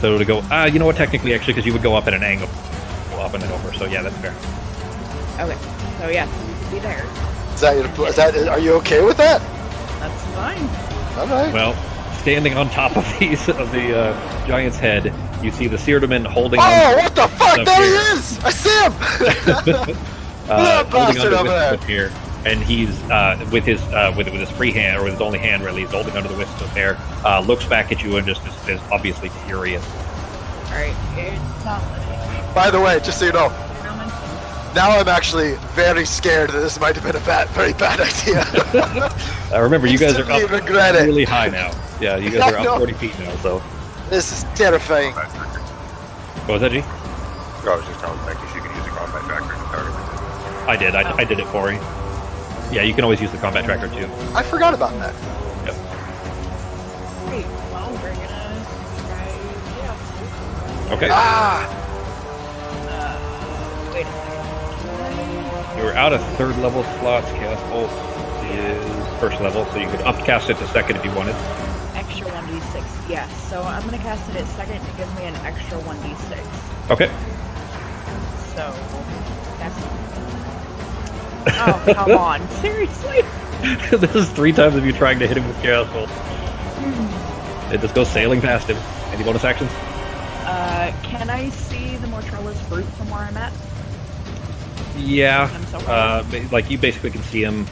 So to go, you know what? Technically, actually, because you would go up at an angle, go up and then over. So yeah, that's fair. Okay. So yeah, you could be there. Are you okay with that? That's fine. All right. Well, standing on top of the giant's head, you see the Cedarman holding. Oh, on what the fuck? Up There he here. is! I see him! holding bastard onto over the there. wisp here, and he's with his free hand or with his only hand really, he's holding onto the wisp of hair. Looks back at you and just is obviously furious. All right. It's not letting By the way, just so you know, me. now I'm actually very scared that this might have been a very bad idea. Remember, you guys are Instantly up regret it. really high now. Yeah, you guys are I know. up 40 feet now. So, This is terrifying. what was that, G? I was just telling Becky she could use a combat tracker to target it. I did. I did it for you. Yeah, you can always use the combat tracker too. I forgot about that. Yep. Great. Well, we're gonna try. Yeah. Okay. Ah! Wait a second. You're out of third level slots. Chaos Bolt is first level, so you could upcast it to second if you wanted. Extra 1d6. Yes. So I'm gonna cast it at second to give me an extra 1d6. Okay. So that's. Oh come on! Seriously? This is 3 times of you trying to hit him with Chaos Bolt. It just goes sailing past him. Any bonus actions? Can I see the Mortrella's fruit from where I'm at? Yeah. I'm so far. Like you basically can see him.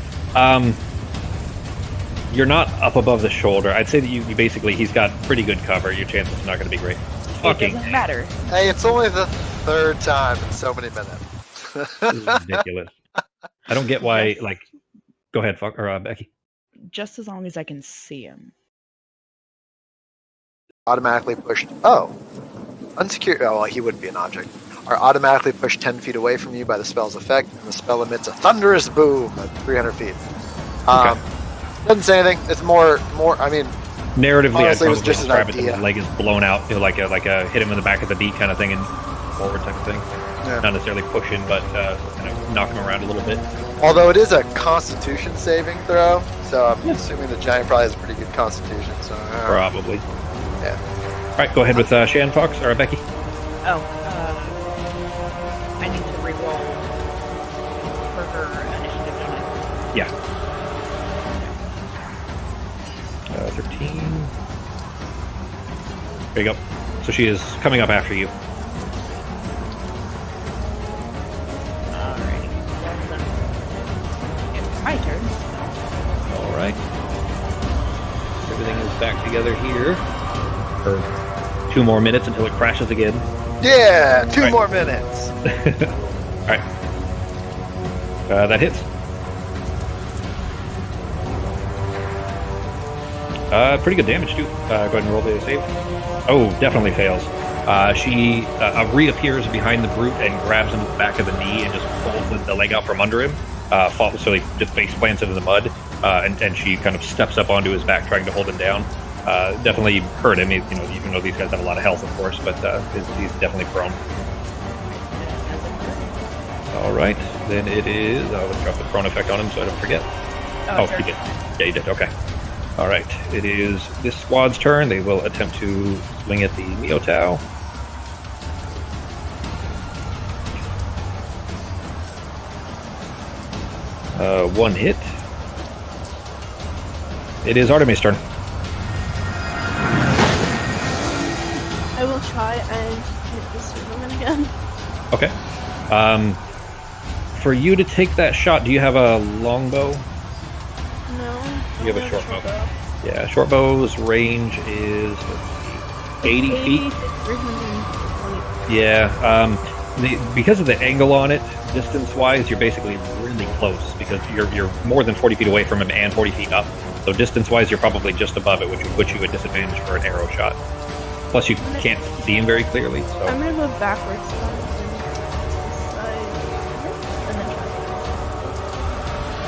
You're not up above the shoulder. I'd say that you basically he's got pretty good cover. Your chance is not going to be great. It Fucking doesn't matter. Hey, it's only the third time in so many minutes. this is ridiculous. I don't get why. Like, go ahead, Becky. Just as long as I can see him. Automatically pushed. Oh. Unsecured. Oh, well, he wouldn't be an object. Are automatically pushed 10 feet away from you by the spell's effect, and the spell emits a thunderous boom at 300 feet. Doesn't say anything. It's more. I mean, Narratively, honestly, it I'd was probably just an describe it that idea. his leg is blown out, you know, like a hit him in the back of the knee kind of thing and forward type of thing. Yeah. Not necessarily push him, but kind of knock him around a little bit. although it is a Constitution saving throw, so I'm assuming the giant probably has a pretty good Constitution. So Probably. yeah. All right, go ahead with Shan Fox or Becky. Oh, I need to reroll for her initiative, don't I? Yeah. 13. There you go. So she is coming up after you. Alrighty. Well done. It's my turn. All right. Everything is back together here for 2 more minutes until it crashes again. Yeah, 2 Right. more minutes. All right. That hits. Pretty good damage too. Go ahead and roll the save. Oh, definitely fails. She reappears behind the brute and grabs him at the back of the knee and just pulls the leg out from under him. Falls, so he just face plants into the mud, and she kind of steps up onto his back, trying to hold him down. Definitely hurt him. You know, even though these guys have a lot of health, of course, but he's definitely prone. All right, then it is. Let's drop the prone effect on him so I don't forget. Oh, sure. you did. Yeah, you did. Okay. All right. It is this squad's turn. They will attempt to swing at the Neotau. One hit. It is Artemis' turn. I will try and hit this woman again. Okay. For you to take that shot, do you have a longbow? No. You have a short bow. Yeah, short bow's range is 80 feet. 320. Yeah. Because of the angle on it, distance-wise, you're basically really close because you're more than 40 feet away from him and 40 feet up. So distance-wise, you're probably just above it, which would put you at disadvantage for an arrow shot. Plus, you can't see him very clearly. So I'm gonna move backwards.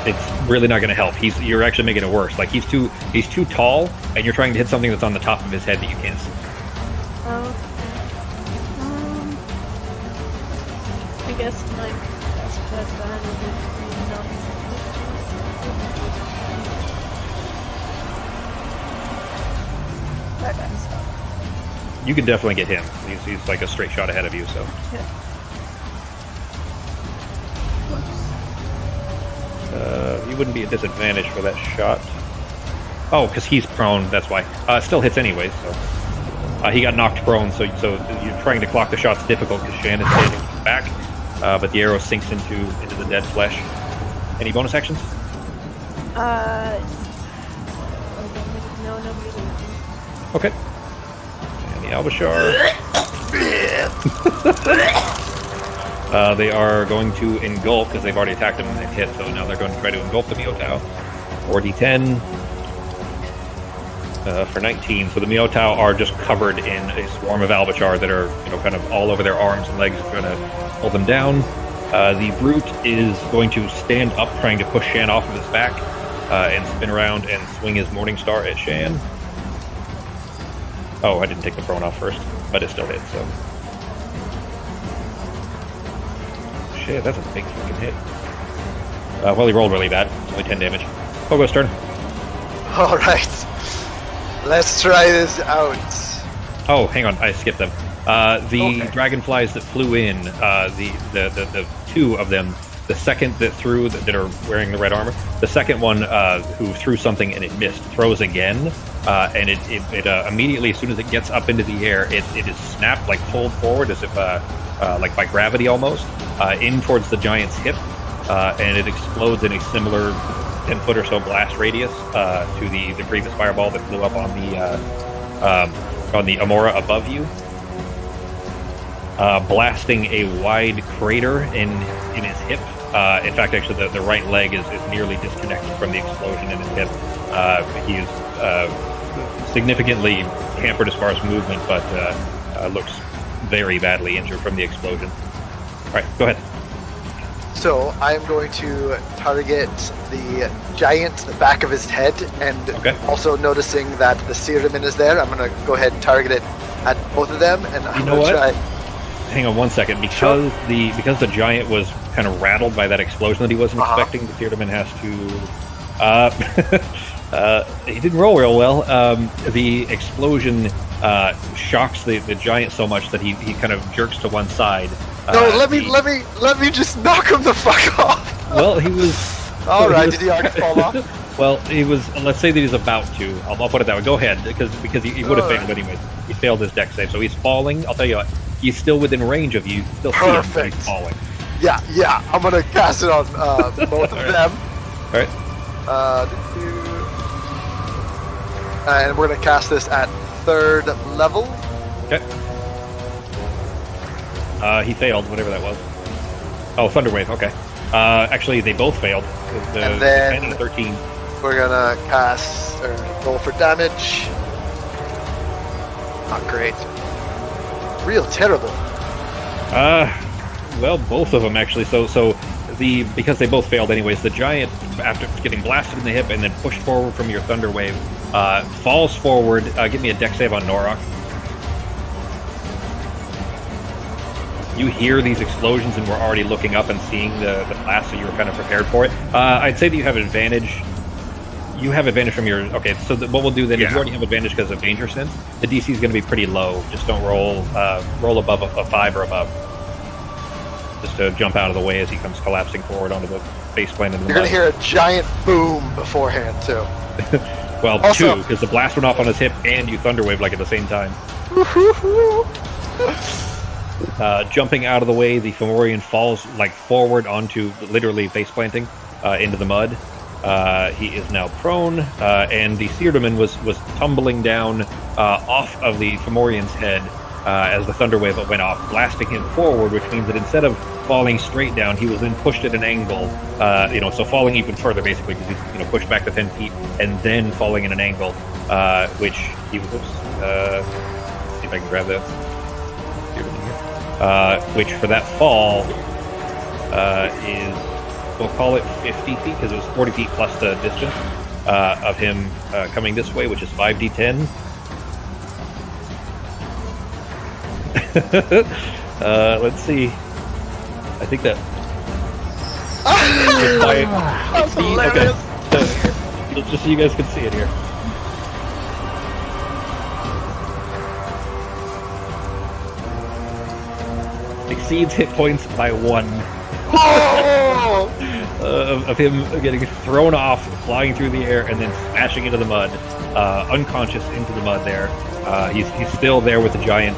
it's really not going to help. You're actually making it worse. Like he's too tall, and you're trying to hit something that's on the top of his head that you can't see. I guess my best bet then would be that guy's stuck. You can definitely get him. He's like a straight shot ahead of you. So. Yeah. You wouldn't be at disadvantage for that shot. Oh, because he's prone, that's why. Still hits anyway, so. He got knocked prone, so you're trying to clock the shot's difficult because Shannon's standing back, but the arrow sinks into the dead flesh. Any bonus actions? No, nobody. Okay. And the Albashar. They are going to engulf because they've already attacked him when they hit, so now they're going to try to engulf the Miotao. 4d10 for 19. So the Miotao are just covered in a swarm of Albachar that are, kind of all over their arms and legs, trying to pull them down. The Brute is going to stand up, trying to push Shan off of his back, and spin around and swing his Morning Star at Shan. Oh, I didn't take the prone off first, but it still hit, so. Shit, that's a big fucking hit. Well, he rolled really bad. It's only 10 damage. Pogo's turn. Alright. Let's try this out. Oh, hang on, I skipped them. The dragonflies that flew in, the two of them, the second that are wearing the red armor, the second one who threw something and it missed, throws again, and it immediately, as soon as it gets up into the air, it is snapped, like pulled forward as if like by gravity almost, in towards the giant's hip, and it explodes in a similar 10-foot or so blast radius to the previous fireball that flew up on the Amora above you, blasting a wide crater in his hip. In fact, actually, the right leg is nearly disconnected from the explosion in his hip. He is significantly hampered as far as movement, but looks very badly injured from the explosion. All right, go ahead. So I'm going to target the giant, the back of his head, and also noticing that the Ceremin is there, I'm going to go ahead and target it at both of them, and I'm going to try. Hang on one second, because the giant was kind of rattled by that explosion that he wasn't expecting. The Ceremin has to. He didn't roll real well. The explosion shocks the giant so much that he kind of jerks to one side. No, let me just knock him the fuck off. Well, he was. All right, did he already fall off? Well, he was. Let's say that he's about to. I'll put it that way. Go ahead, because he would have failed anyways. He failed his dex save, so he's falling. I'll tell you what. He's still within range of you. You still see him, but he's falling. Yeah. I'm gonna cast it on both of them. All right. And we're gonna cast this at 3rd level. Okay. He failed, whatever that was. Oh, Thunderwave, okay. Actually, they both failed. And then 10 and 13. We're gonna cast, or roll for damage. Not great. Real terrible. Well, both of them, actually. So because they both failed anyways, the giant, after getting blasted in the hip and then pushed forward from your Thunderwave, falls forward. Give me a dex save on Norok. You hear these explosions, and we're already looking up and seeing the blast, so you were kind of prepared for it. I'd say that you have advantage. You have advantage from your... Okay, so what we'll do then is you already have advantage because of Danger Sense. The DC is going to be pretty low. Just don't roll above a 5 or above. just to jump out of the way as he comes collapsing forward onto the faceplane. You're gonna hear a giant boom beforehand too. Well, Also- 2, because the blast went off on his hip and you thunderwave like at the same time. Jumping out of the way, the Fomorian falls like forward onto, literally face planting into the mud. He is now prone, and the Searderman was tumbling down off of the Fomorian's head as the thunderwave went off, blasting him forward, which means that instead of falling straight down, he was then pushed at an angle, so falling even further basically, because he's pushed back to 10 feet and then falling in an angle, which he was. Let's see if I can grab that. Which for that fall is, we'll call it 50 feet, because it was 40 feet plus the distance of him coming this way, which is 5d10. Let's see. I think that. That's hilarious. Okay. Just so you guys can see it here. Exceeds hit points by 1. Of him getting thrown off, flying through the air, and then smashing into the mud, unconscious into the mud there. He's still there with the giant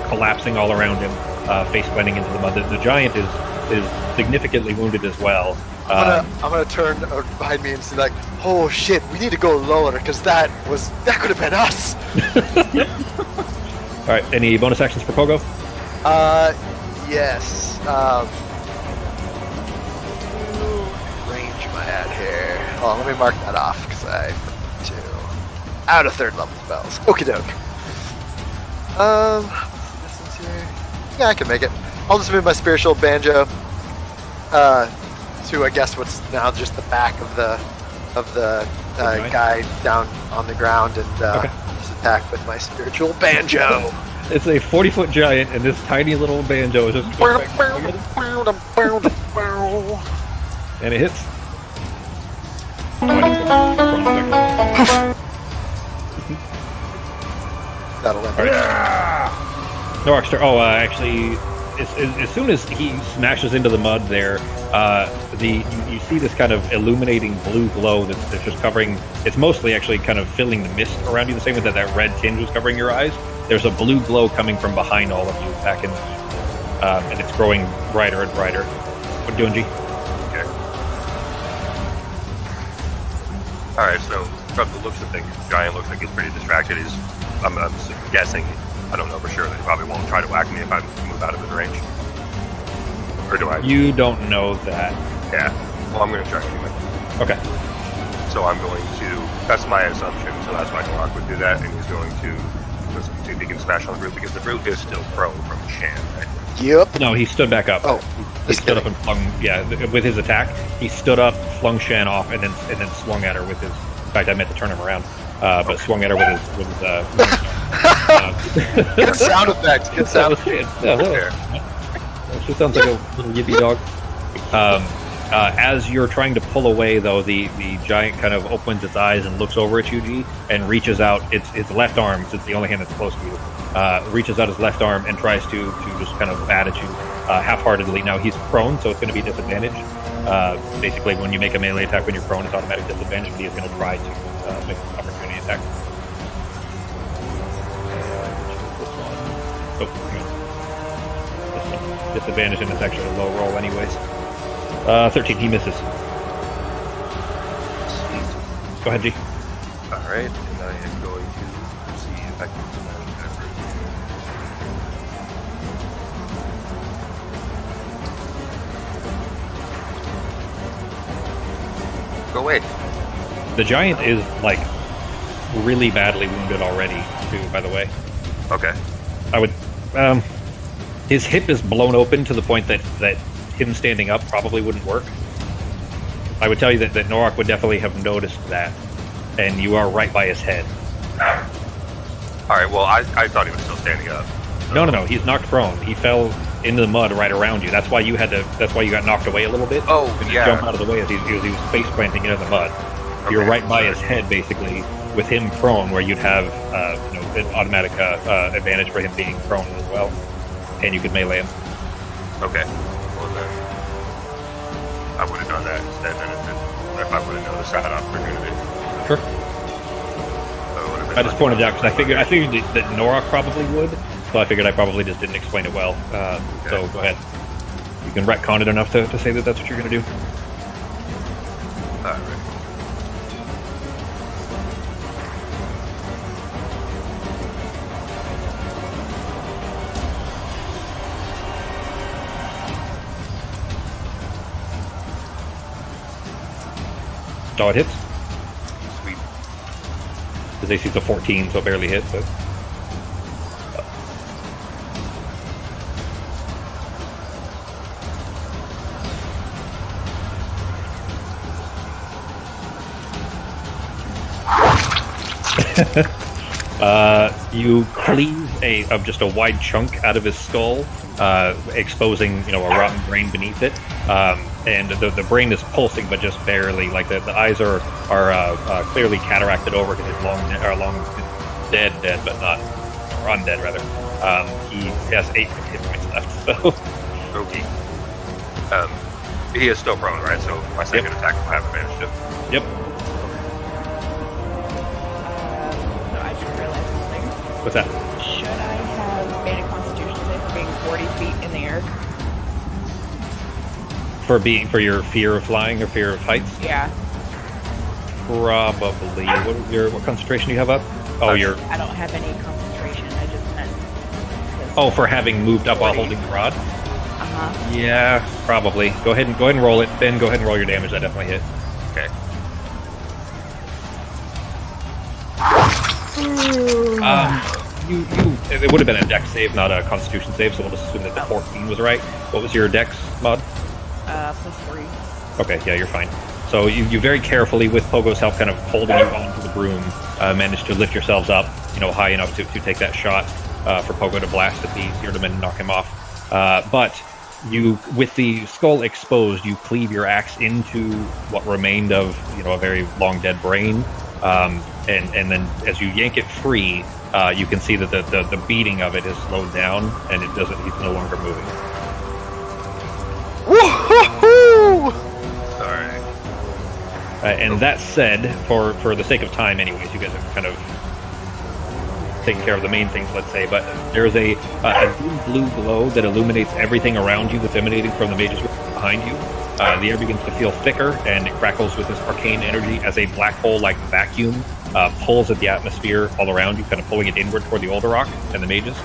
collapsing all around him, face planting into the mud. The giant is significantly wounded as well. I'm gonna turn behind me and see like, oh shit, we need to go lower because that could have been us. All right, any bonus actions for Pogo? Yes. Range am I at here? Oh, let me mark that off because I forgot to. Out of 3rd level spells. Okie doke. Distance here. Yeah, I can make it. I'll just move my spiritual banjo to I guess what's now just the back of the guy down on the ground and just attack with my spiritual banjo. It's a 40-foot giant, and this tiny little banjo is just. And it hits. That'll end. Norak's actually, as soon as he smashes into the mud there, you see this kind of illuminating blue glow that's just covering. It's mostly actually kind of filling the mist around you, the same way that red tinge was covering your eyes. There's a blue glow coming from behind all of you back in, and it's growing brighter and brighter. What are you doing, G? Okay. Alright, so from the looks of things, Giant looks like he's pretty distracted. I'm guessing, I don't know for sure, that he probably won't try to whack me if I move out of his range. Or do I? You don't know that. Yeah. Well, I'm going to try anyway. Okay. So I'm going to, that's my assumption, so that's why Norak would do that, and he's going to see if he can smash on the brute, because the brute is still prone from Shan, right? Yep. No, he stood back up. Oh, he stood up and flung. Yeah, with his attack, he stood up, flung Shan off, and then swung at her with his. In fact, I meant to turn him around, but swung at her with his. Good sound effects. Good sound. She sounds like a little yippy dog. As you're trying to pull away, though, the giant kind of opens its eyes and looks over at you, G, and reaches out its left arm, since it's the only hand that's close to you, reaches out his left arm and tries to just kind of bat at you half-heartedly. Now, he's prone, so it's going to be disadvantage. Basically, when you make a melee attack when you're prone, it's automatic disadvantage, but he is going to try to make an opportunity attack. Oh, hang on. Disadvantage, and it's actually a low roll anyways. 13, he misses. Go ahead, G. Alright, and I am going to see if I can smash that. Go away. The giant is, like, really badly wounded already, too, by the way. Okay. I would, his hip is blown open to the point that him standing up probably wouldn't work. I would tell you that Norak would definitely have noticed that, and you are right by his head. Alright, well, I thought he was still standing up. So. No, he's knocked prone. He fell into the mud right around you. That's why you got knocked away a little bit. Oh, yeah. Jump out of the way as he was face planting into the mud. Okay. You're right by his head, basically, with him prone, where you'd have an automatic advantage for him being prone as well, and you could melee him. Okay. I would have done that instead then if I would have noticed that opportunity. Sure. So it would've been I just like- pointed out because I figured that Norok probably would, so I figured I probably just didn't explain it well. So go ahead. You can retcon it enough to say that that's what you're going to do. Alright. Oh, it hits. Sweet. His AC's a 14, so it barely hits. So. You cleave just a wide chunk out of his skull, exposing a rotten brain beneath it, and the brain is pulsing, but just barely. Like the eyes are clearly cataracted over because he's long dead, but not or undead rather. He has 8 hit points left. So Okay. He is still prone, right? So my second attack will have advantage too. yep. So I just realized something. What's that? Should I have made a constitution save for being 40 feet in the air? For your fear of flying or fear of heights? Yeah. Probably. What concentration do you have up? Oh, you're. I don't have any concentration. I just meant. Oh, for having moved up while 40. holding the rod. Uh-huh. Yeah, probably. Go ahead and roll it. Ben, go ahead and roll your damage. That definitely hit. Okay. It would have been a dex save, not a constitution save, so we'll just assume that the 14 was right. What was your dex mod? +3. Okay, yeah, you're fine. So you very carefully, with Pogo's help, kind of holding you onto the broom, managed to lift yourselves up, high enough to take that shot for Pogo to blast at the Zierdeman and knock him off. But you, with the skull exposed, you cleave your axe into what remained of, a very long dead brain, and then as you yank it free, you can see that the beating of it has slowed down, and he's no longer moving. Woohoo! Alright. And that said, for the sake of time, anyways, you guys have kind of taken care of the main things, let's say. But there's a blue glow that illuminates everything around you that's emanating from the mage's room behind you. The air begins to feel thicker, and it crackles with this arcane energy as a black hole-like vacuum pulls at the atmosphere all around you, kind of pulling it inward toward the Olderok and the mages.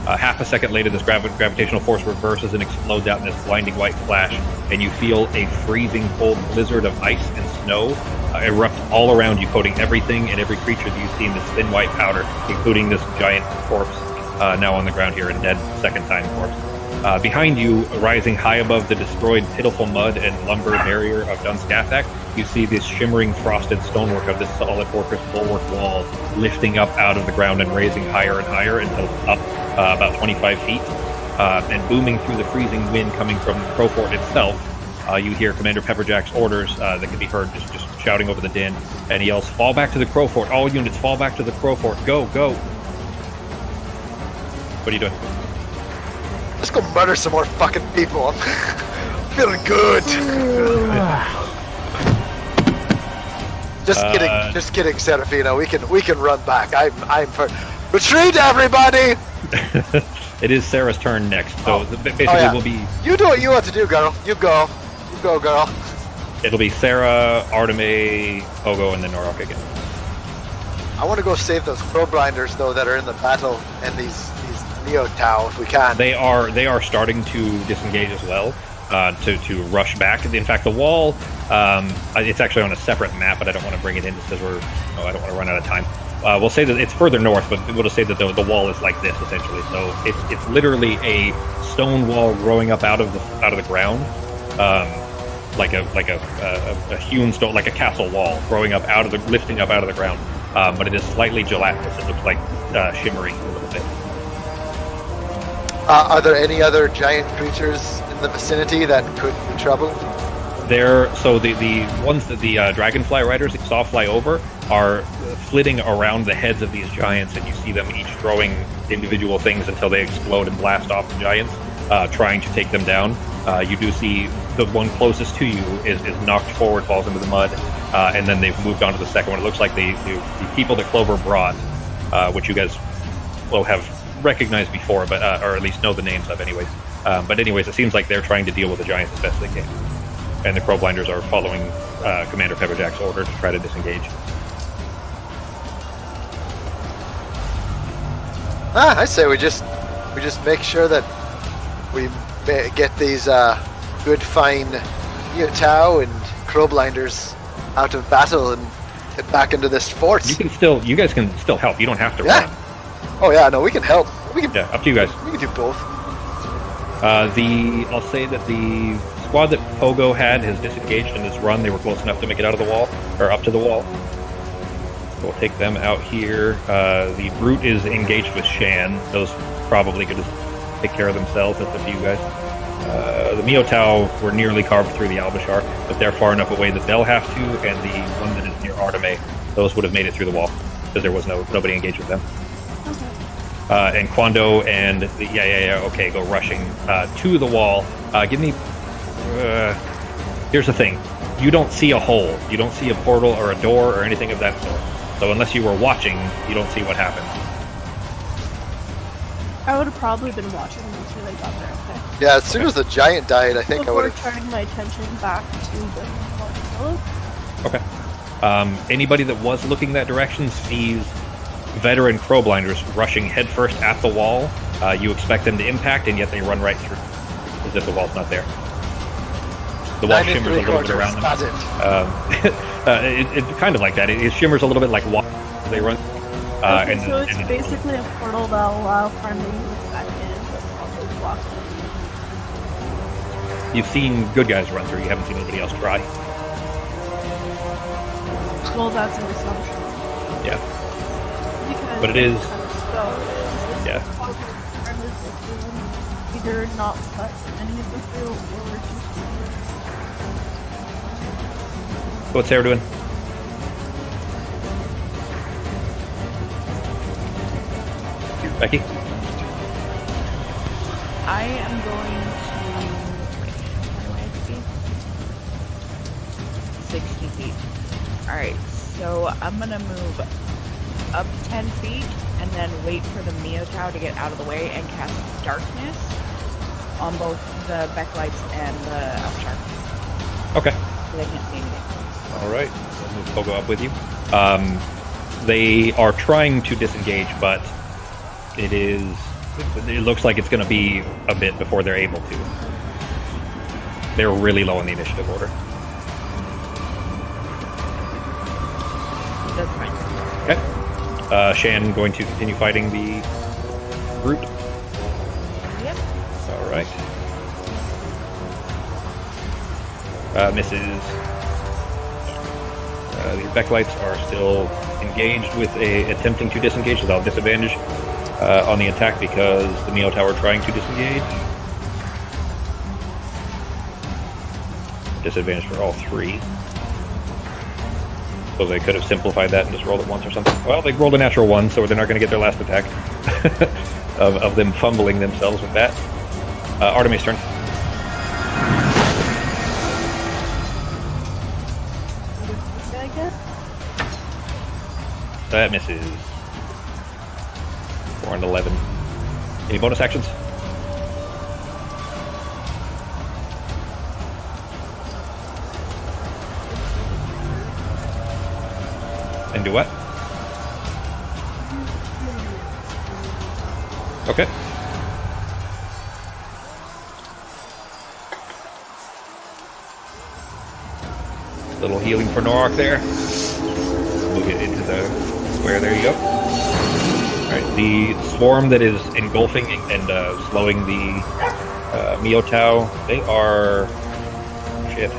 Half a second later, this gravitational force reverses and explodes out in this blinding white flash, and you feel a freezing cold blizzard of ice and snow erupt all around you, coating everything and every creature that you see in this thin white powder, including this giant corpse now on the ground here, a dead second-time corpse. Behind you, rising high above the destroyed pitiful mud and lumber barrier of Dunskathak, you see this shimmering frosted stonework of this solid fortress bulwark wall lifting up out of the ground and raising higher and higher until it's up about 25 feet. And booming through the freezing wind coming from the Crow Fort itself, you hear Commander Pepperjack's orders that can be heard just shouting over the din. And he yells, "Fall back to the Crow Fort. All units, fall back to the Crow Fort. Go, go." What are you doing? Let's go murder some more fucking people. I'm feeling good. Just kidding, Serafino. We can run back. I'm for retreat, everybody. It is Sarah's turn next, so basically we'll be. You do what you want to do, girl. You go, girl. It'll be Sarah, Arteme, Pogo, and then Norok again. I want to go save those crow blinders though that are in the battle and these Neo Tau if we can. They are starting to disengage as well, to rush back. In fact, the wall, it's actually on a separate map, but I don't want to bring it in just because I don't want to run out of time. We'll say that it's further north, but we'll just say that the wall is like this essentially. So it's literally a stone wall growing up out of the ground, like a hewn stone, like a castle wall growing up lifting up out of the ground. But it is slightly gelatinous. It looks like shimmering a little bit. Are there any other giant creatures in the vicinity that could be trouble? So the ones that the dragonfly riders that you saw fly over are flitting around the heads of these giants, and you see them each throwing individual things until they explode and blast off the giants. trying to take them down. You do see the one closest to you is knocked forward, falls into the mud, and then they've moved on to the second one. It looks like the people that Clover brought, which you guys will have recognized before, but or at least know the names of anyways. But anyways, it seems like they're trying to deal with the giants as best they can. And the Crowblinders are following Commander Pepperjack's order to try to disengage. I say we just make sure that we get these good, fine Tau and Crowblinders out of battle and get back into this fort. You guys can still help. You don't have to run. Oh yeah, no, we can help. We can. Yeah, up to you guys. We can do both. I'll say that the squad that Pogo had has disengaged in this run. They were close enough to make it out of the wall, or up to the wall. We'll take them out here. The Brute is engaged with Shan. Those probably could just take care of themselves. That's up to you guys. The Miotau were nearly carved through the Albashar, but they're far enough away that they'll have to, and the one that is near Arteme, those would have made it through the wall, because there was nobody engaged with them. And Quando and okay, go rushing to the wall. Give me. Here's the thing: you don't see a hole, you don't see a portal or a door or anything of that sort. So unless you were watching, you don't see what happened. I would have probably been watching until they got there. Okay. Yeah, as soon as the giant died, I think I would Before turning my attention back to the water. Okay. Anybody that was looking that direction sees veteran Crowblinders rushing headfirst at the wall. You expect them to impact, and yet they run right through, as if the wall's not there. The wall shimmers a little bit around them. It's kind of like that. It shimmers a little bit like water as they run. Okay, so it's basically a portal that will allow friendly units back in, but also block them. You've seen good guys run through. You haven't seen anybody else try. Well, that's an assumption. Yeah. Because But it is. Yeah. Yeah. Either not cut any of the field or just. What's Sarah doing? Becky? I am going to. Wait, where do I have to be? 60 feet. Alright, so I'm gonna move up 10 feet and then wait for the Miotau to get out of the way and cast Darkness on both the Backlights and the Elfshark. Okay. So they can't see anything. Alright. We'll go up with you. They are trying to disengage, but it looks like it's going to be a bit before they're able to. They're really low in the initiative order. That's fine. Okay. Shan going to continue fighting the Brute. Yep. Alright. Misses. The Backlights are still engaged with attempting to disengage without disadvantage on the attack because the Miotau are trying to disengage. Disadvantage for all three. So they could have simplified that and just rolled it once or something. Well, they rolled a natural one, so they're not going to get their last attack of them fumbling themselves with that. Artemis' turn. That misses. 4 and 11. Any bonus actions? And do what? Okay. Little healing for Norok there. Move it into the square. There you go. Alright, the swarm that is engulfing and slowing the Miotau, they are... shit.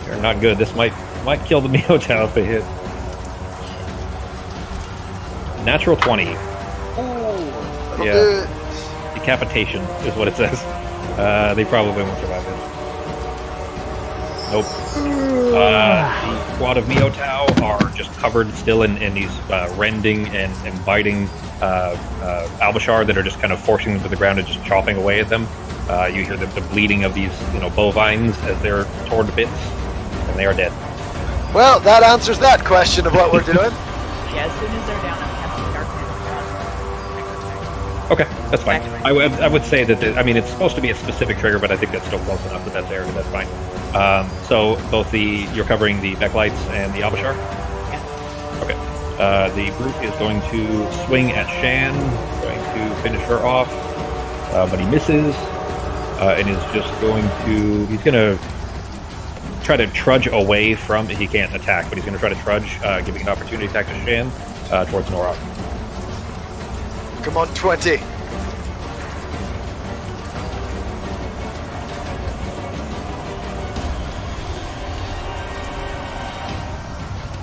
They're not good. This might kill the Miotau if they hit. Natural 20. Yeah. Decapitation is what it says. They probably won't survive this. Nope. The squad of Miotau are just covered still in these rending and biting Albashar that are just kind of forcing them to the ground and just chopping away at them. You hear the bleeding of these, bovines as they're torn to bits, and they are dead. Well, that answers that question of what we're doing. Yeah, as soon as they're down, I'm casting darkness. Okay, that's fine. I would say that it's supposed to be a specific trigger, but I think that's still close enough that that's there. That's fine. So both you're covering the Backlights and the Albashar. Yeah. Okay. The group is going to swing at Shan, going to finish her off, but he misses, and is just he's going to try to trudge away from, he can't attack, but he's going to try to trudge, giving an opportunity attack to Shan, towards Norok. Come on, 20.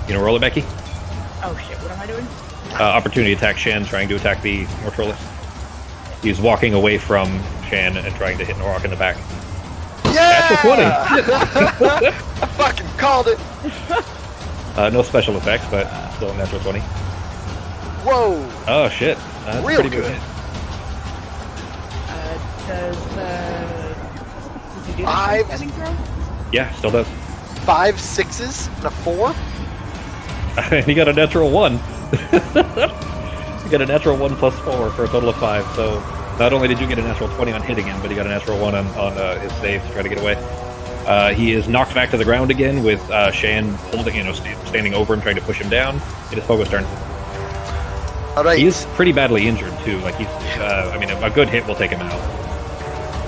You know, roll it, Becky. Oh shit, what am I doing? Opportunity attack Shan, trying to attack the Mortrolis. He's walking away from Shan and trying to hit Norok in the back. Yeah! Natural 20! I fucking called it! No special effects, but still a natural 20. Whoa! Oh shit. That's Real pretty good. hit. Does he do the Five. saving throw? Yeah, still does. 5 6s and a 4? He got a natural 1. He got a natural 1 plus 4 for a total of 5. So not only did you get a natural 20 on hitting him, but he got a natural 1 on his save to try to get away. He is knocked back to the ground again with Shan holding, standing over him, trying to push him down. It is Pogo's turn. All right. He's pretty badly injured too. Like he's, a good hit will take him out.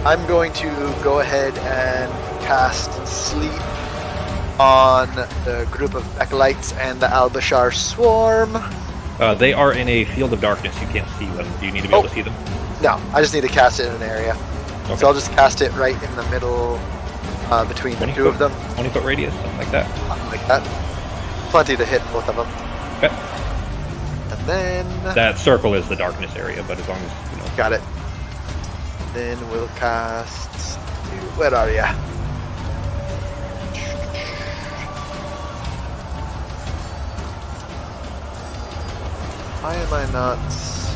I'm going to go ahead and cast Sleep on the group of Backlights and the Albashar Swarm. They are in a field of darkness. You can't see them. Do you need to be able to see them? No, I just need to cast it in an area. Okay. So I'll just cast it right in the middle between the 2 of them. 20-foot radius, something like that. Something like that. Plenty to hit both of them. Okay. And then... That circle is the darkness area, but as long as, Got it. Then we'll cast... Where are ya? Why am I not... Is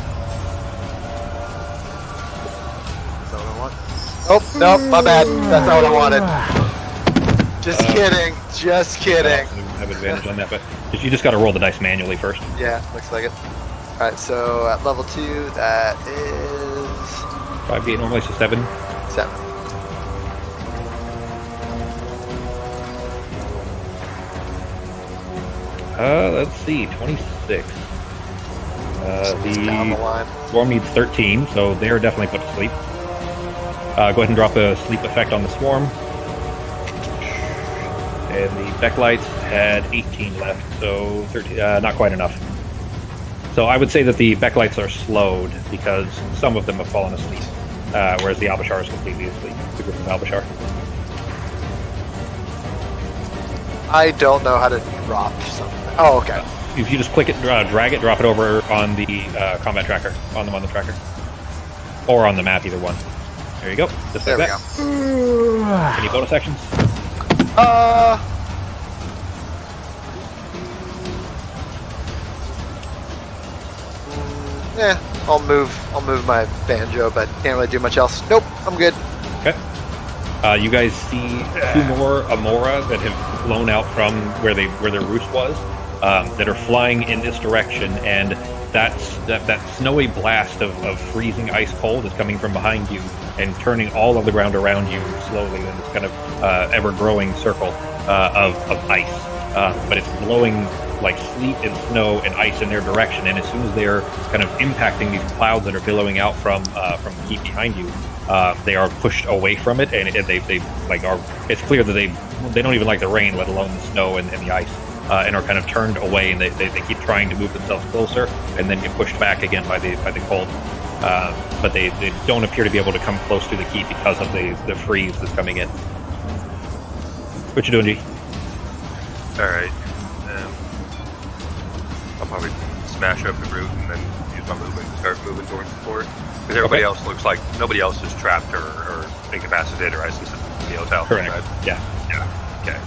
that what I want? Oh, no, my bad. That's not what I wanted. Just kidding. Just kidding. You have advantage on that, but you just got to roll the dice manually first. Yeah, looks like it. Alright, so at level 2, that is... 5d8 normally, so 7. 7. Let's see, 26. Down the line. Swarm needs 13, so they're definitely put to sleep. Go ahead and drop a sleep effect on the Swarm. And the Backlights had 18 left, so 13, not quite enough. So I would say that the Backlights are slowed because some of them have fallen asleep, whereas the Albashar is completely asleep. The group of Albashar. I don't know how to drop something. Oh, okay. If you just click it, drag it, drop it over on the combat tracker, on the tracker, or on the map, either one. There you go. Just There like we that. go. Any bonus actions? Yeah, I'll move my banjo, but can't really do much else. Nope, I'm good. Okay. You guys see 2 more Amora that have flown out from where their roost was, that are flying in this direction, and that snowy blast of freezing ice cold is coming from behind you and turning all of the ground around you slowly in this kind of ever-growing circle of ice. But it's blowing like sleet and snow and ice in their direction, and as soon as they're kind of impacting these clouds that are billowing out from the heat behind you, they are pushed away from it, and they like are. It's clear that they don't even like the rain, let alone the snow and the ice, and are kind of turned away, and they keep trying to move themselves closer, and then get pushed back again by the cold. But they don't appear to be able to come close to the keep because of the freeze that's coming in. What you doing, G? All right. I'll probably smash up the root and then use my movement to start moving towards the fort. Because everybody else looks like nobody else is trapped or incapacitated or iced in the hotel. Correct. Right? Yeah. Okay.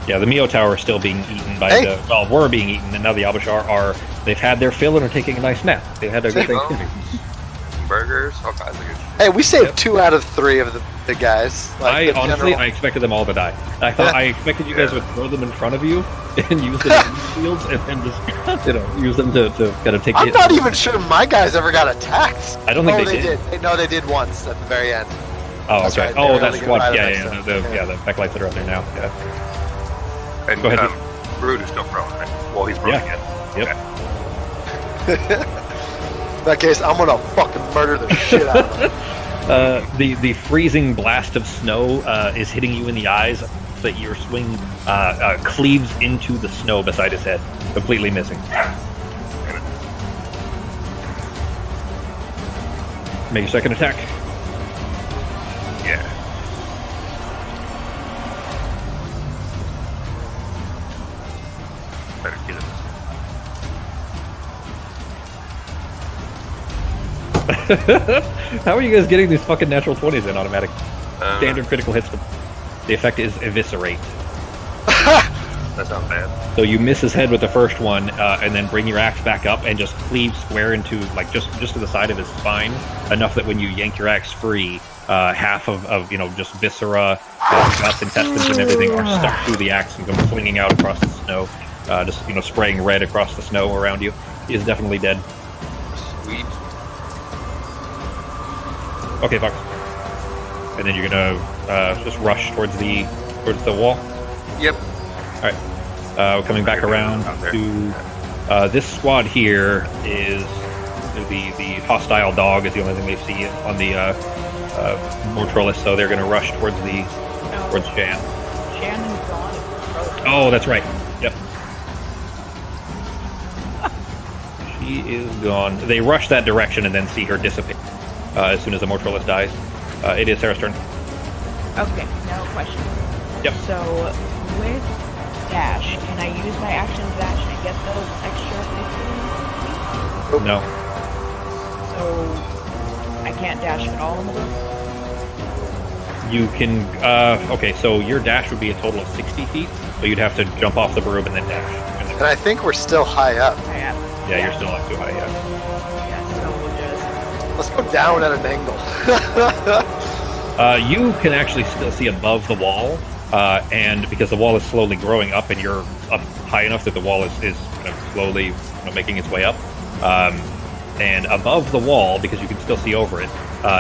Yeah, the Mio Tower is still being eaten by the... Well, were being eaten, and now the Abishar are... They've had their fill and are taking a nice nap. They had a good Thanksgiving. Burgers, all kinds of good shit. Hey, we saved 2 out of 3 of the guys. Like, I honestly, I expected them all to die. I expected you guys would throw them in front of you and use them as shields, and then just use them to kind of take. I'm not even sure my guys ever got attacked. I don't think they did. No, they did once at the very end. Oh, That's okay. right, Oh, they that's really what. get Yeah, right the backlights that are up there now. Yeah. And Go ahead. Brood is still prone, right? Well, he's prone again. Yep. In that case, I'm gonna fucking murder the shit out of them. The freezing blast of snow is hitting you in the eyes. That your swing cleaves into the snow beside his head, completely missing. Make your second attack. Yeah. Better kill him. How are you guys getting these fucking natural 20s in automatic? Standard critical hits. The effect is Eviscerate. That's not bad. So you miss his head with the first one, and then bring your axe back up and just cleave square into, like, just to the side of his spine, enough that when you yank your axe free, half of just viscera, guts, intestines, and everything are stuck through the axe and come swinging out across the snow, just spraying red across the snow around you. He is definitely dead. Sweet. Okay, Fox. And then you're gonna just rush towards the wall. Yep. All right. We're coming back around to this squad here. Is the hostile dog is the only thing they see on the Mortrolis, so they're gonna rush towards Jan. Shannon's gone. Oh, that's right. Yep. She is gone. They rush that direction and then see her dissipate as soon as the Mortrolis dies. It is Sarah's turn. Okay, now a question. Yep. So, with dash, can I use my action dash to get those extra 15? No. So, I can't dash at all in the book? You can. Okay, so your dash would be a total of 60 feet, so you'd have to jump off the broom and then dash. And I think we're still high up. Yeah, you're still not too high yet. Yeah, so we'll just... Let's go down at an angle. You can actually still see above the wall, and because the wall is slowly growing up, and you're up high enough that the wall is kind of slowly making its way up. And above the wall, because you can still see over it,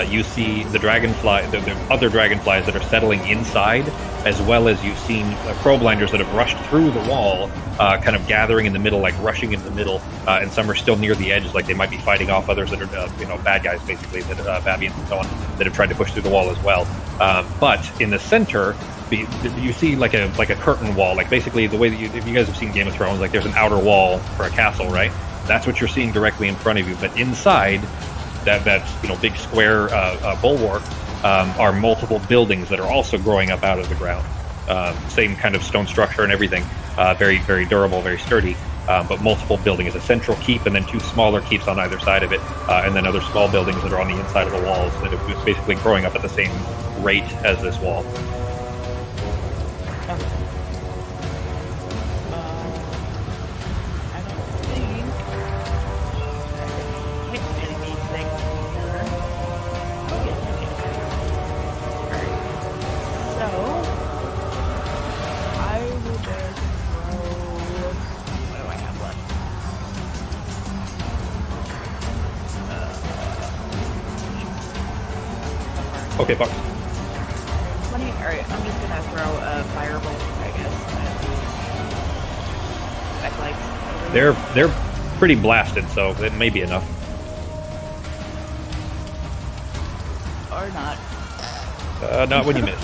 you see the dragonfly, the other dragonflies that are settling inside, as well as you've seen crowblinders that have rushed through the wall, kind of gathering in the middle, like rushing into the middle, and some are still near the edge, like they might be fighting off others that are, bad guys, basically, that Babians and so on, that have tried to push through the wall as well. But in the center, you see like a curtain wall, like basically the way that if you guys have seen Game of Thrones, like there's an outer wall for a castle, right? That's what you're seeing directly in front of you. But inside that's big square bulwark are multiple buildings that are also growing up out of the ground. Same kind of stone structure and everything. Very, very durable, very sturdy. But multiple buildings, a central keep, and then 2 smaller keeps on either side of it, and then other small buildings that are on the inside of the walls that are just basically growing up at the same rate as this wall. I don't think I can hit anything here. Oh, yes, I can. Alright. So, I will just throw... What do I have left? Okay, Fox. Alright, I'm just gonna throw a firebolt, I guess. Backlights. They're pretty blasted, so it may be enough. Or not. Not when you miss.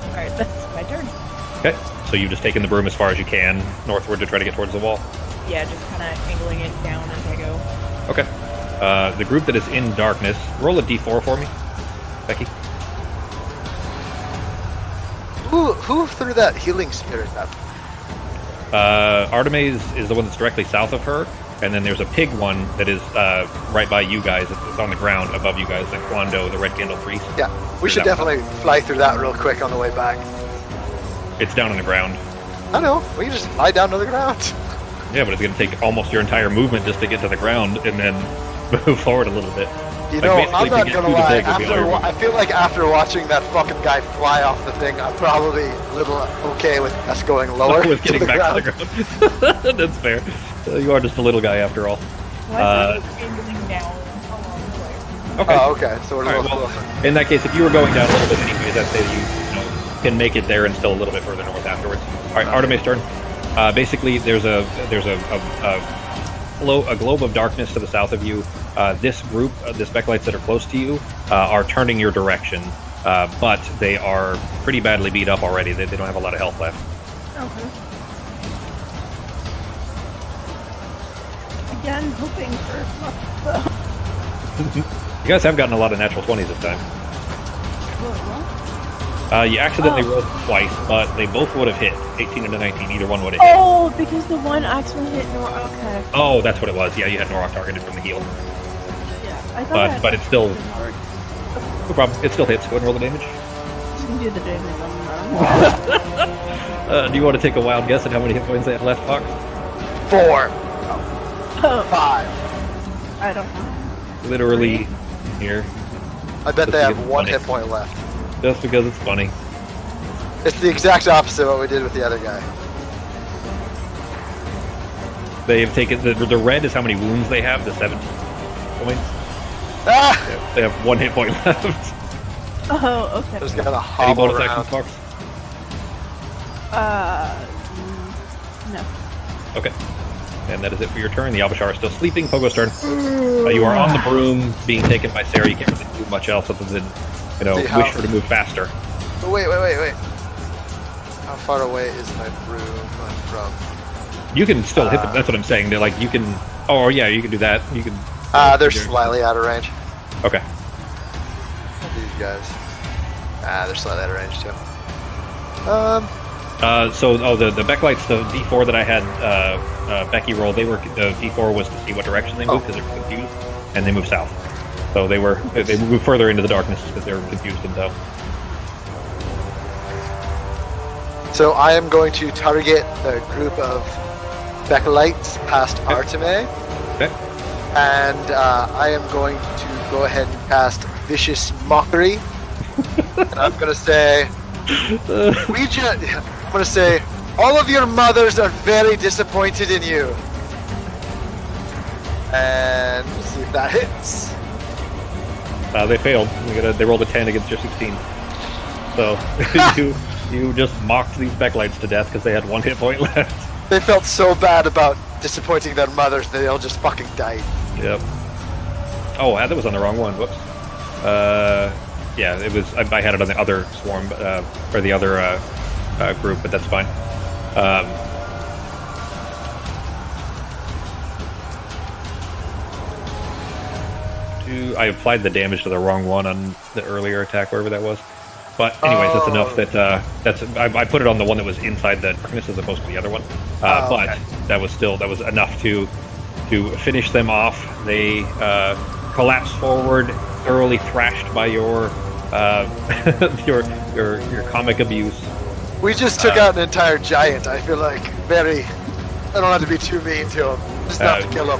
Alright, that's my turn. Okay, so you've just taken the broom as far as you can northward to try to get towards the wall. Yeah, just kind of angling it down as I go. Okay. The group that is in darkness, roll a d4 for me, Becky. Who threw that healing spirit up? Artemis is the one that's directly south of her, and then there's a pig one that is right by you guys. It's on the ground above you guys, the Kwando, the red candle priest. Yeah, we should definitely fly through that real quick on the way back. It's down on the ground. I know. We can just fly down to the ground. Yeah, but it's going to take almost your entire movement just to get to the ground and then move forward a little bit. You Like, know, basically, I'm to not get gonna through the lie. thing would be all your I feel like after watching that fucking guy fly off the thing, I'm probably a little okay with us going lower with getting to the back ground. to the ground. That's fair. You are just a little guy after all. Why are you angling down along the way? Okay. Oh, okay. So we're a All little right, closer. In that case, if you were going down a little bit anyways, I'd say you know, can make it there and still a little bit further north afterwards. All right, Artemis' turn. Basically, there's a globe of darkness to the south of you. This group, the Specklights that are close to you, are turning your direction, but they are pretty badly beat up already. They don't have a lot of health left. Okay. Again, hoping for luck. You guys have gotten a lot of natural 20s this time. What? You accidentally Oh. rolled twice, but they both would have hit. 18 and a 19, either one would have hit. Oh, because the one actually hit Nor. Okay. Oh, that's what it was. Yeah, you had Norok targeted from the heel. Yeah, I thought. But it's still Nor. no problem. It still hits. Go ahead and roll the damage. You can do the damage on that. Do you want to take a wild guess at how many hit points they have left, Fox? 4, Oh, 5. I don't know. Literally here. I bet Just they to have get one funny. hit point left. Just because it's funny. It's the exact opposite of what we did with the other guy. They have taken the red is how many wounds they have. The 17 points. Ah! Yeah, they have one hit point left. Oh, okay. Just gotta Any hobble bonus around. actions, Fox? No. Okay. And that is it for your turn. The Abishar is still sleeping. Pogo's turn. You are on the broom, being taken by Sarah. You can't really do much else other than, See how- wish her to move faster. Oh, wait. How far away is my broom from? You can still hit them. That's what I'm saying. They're like, you can... Oh, yeah, you can do that. You can... They're slightly out of range. Okay. These guys. They're slightly out of range, too. The Becklights, the D4 that I had Becky roll, the D4 was to see what direction they moved because they were confused, and they moved south. So they moved further into the darkness because they were confused and south. So I am going to target the group of Becklights past Arteme, Okay. and I am going to go ahead and cast Vicious Mockery. And I'm going to say, I'm going to say, all of your mothers are very disappointed in you. And we'll see if that hits. They failed. They rolled a 10 against your 16. So you just mocked these Becklights to death because they had one hit point left. They felt so bad about disappointing their mothers that they all just fucking died. Yep. Oh, that was on the wrong one. Whoops. Yeah, it was. I had it on the other swarm, or the other group, but that's fine. I applied the damage to the wrong one on the earlier attack, wherever that was. But anyways, that's enough. I put it on the one that was inside the darkness as opposed to the other one. But okay. that was enough to finish them off. They collapse forward, thoroughly thrashed by your your comic abuse. We just took out an entire giant. I feel like I don't have to be too mean to him. Just not to kill him.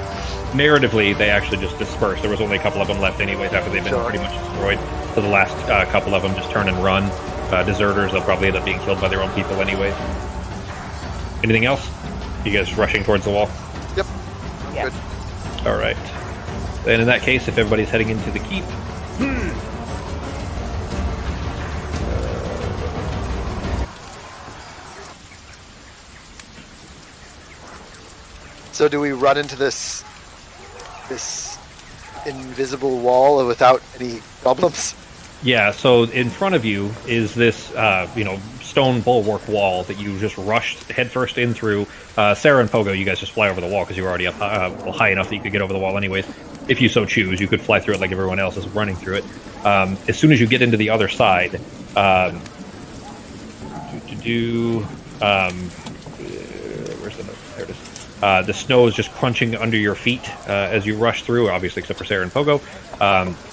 Narratively, they actually just dispersed. There was only a couple of them left anyways after they've been pretty much destroyed. So the last couple of them just turn and run. Deserters, they'll probably end up being killed by their own people anyways. Anything else? You guys rushing towards the wall? Yep. Yeah. Good. All right. Then in that case, if everybody's heading into the keep... So do we run into this invisible wall without any problems? Yeah, so in front of you is this, stone bulwark wall that you just rushed headfirst in through. Sarah and Pogo, you guys just fly over the wall because you were already up high enough that you could get over the wall anyways. If you so choose, you could fly through it like everyone else is running through it. As soon as you get into the other side, where's the note? There it is. The snow is just crunching under your feet as you rush through, obviously except for Sarah and Pogo.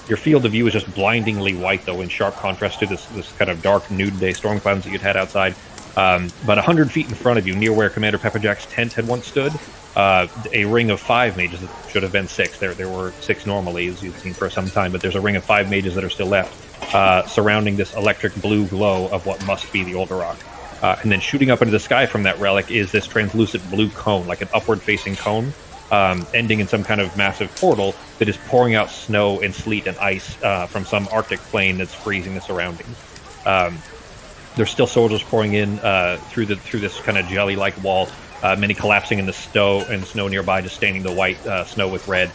Your field of view is just blindingly white, though, in sharp contrast to this kind of dark noonday storm clouds that you'd had outside. But 100 feet in front of you, near where Commander Pepperjack's tent had once stood, a ring of 5 mages, that should have been 6. There were 6 normally, as you've seen for some time, but there's a ring of 5 mages that are still left, surrounding this electric blue glow of what must be the Older Rock. And then shooting up into the sky from that relic is this translucent blue cone, like an upward-facing cone, ending in some kind of massive portal that is pouring out snow and sleet and ice from some Arctic plain that's freezing the surroundings. There's still soldiers pouring in through this kind of jelly-like wall, many collapsing in the snow nearby, just staining the white snow with red,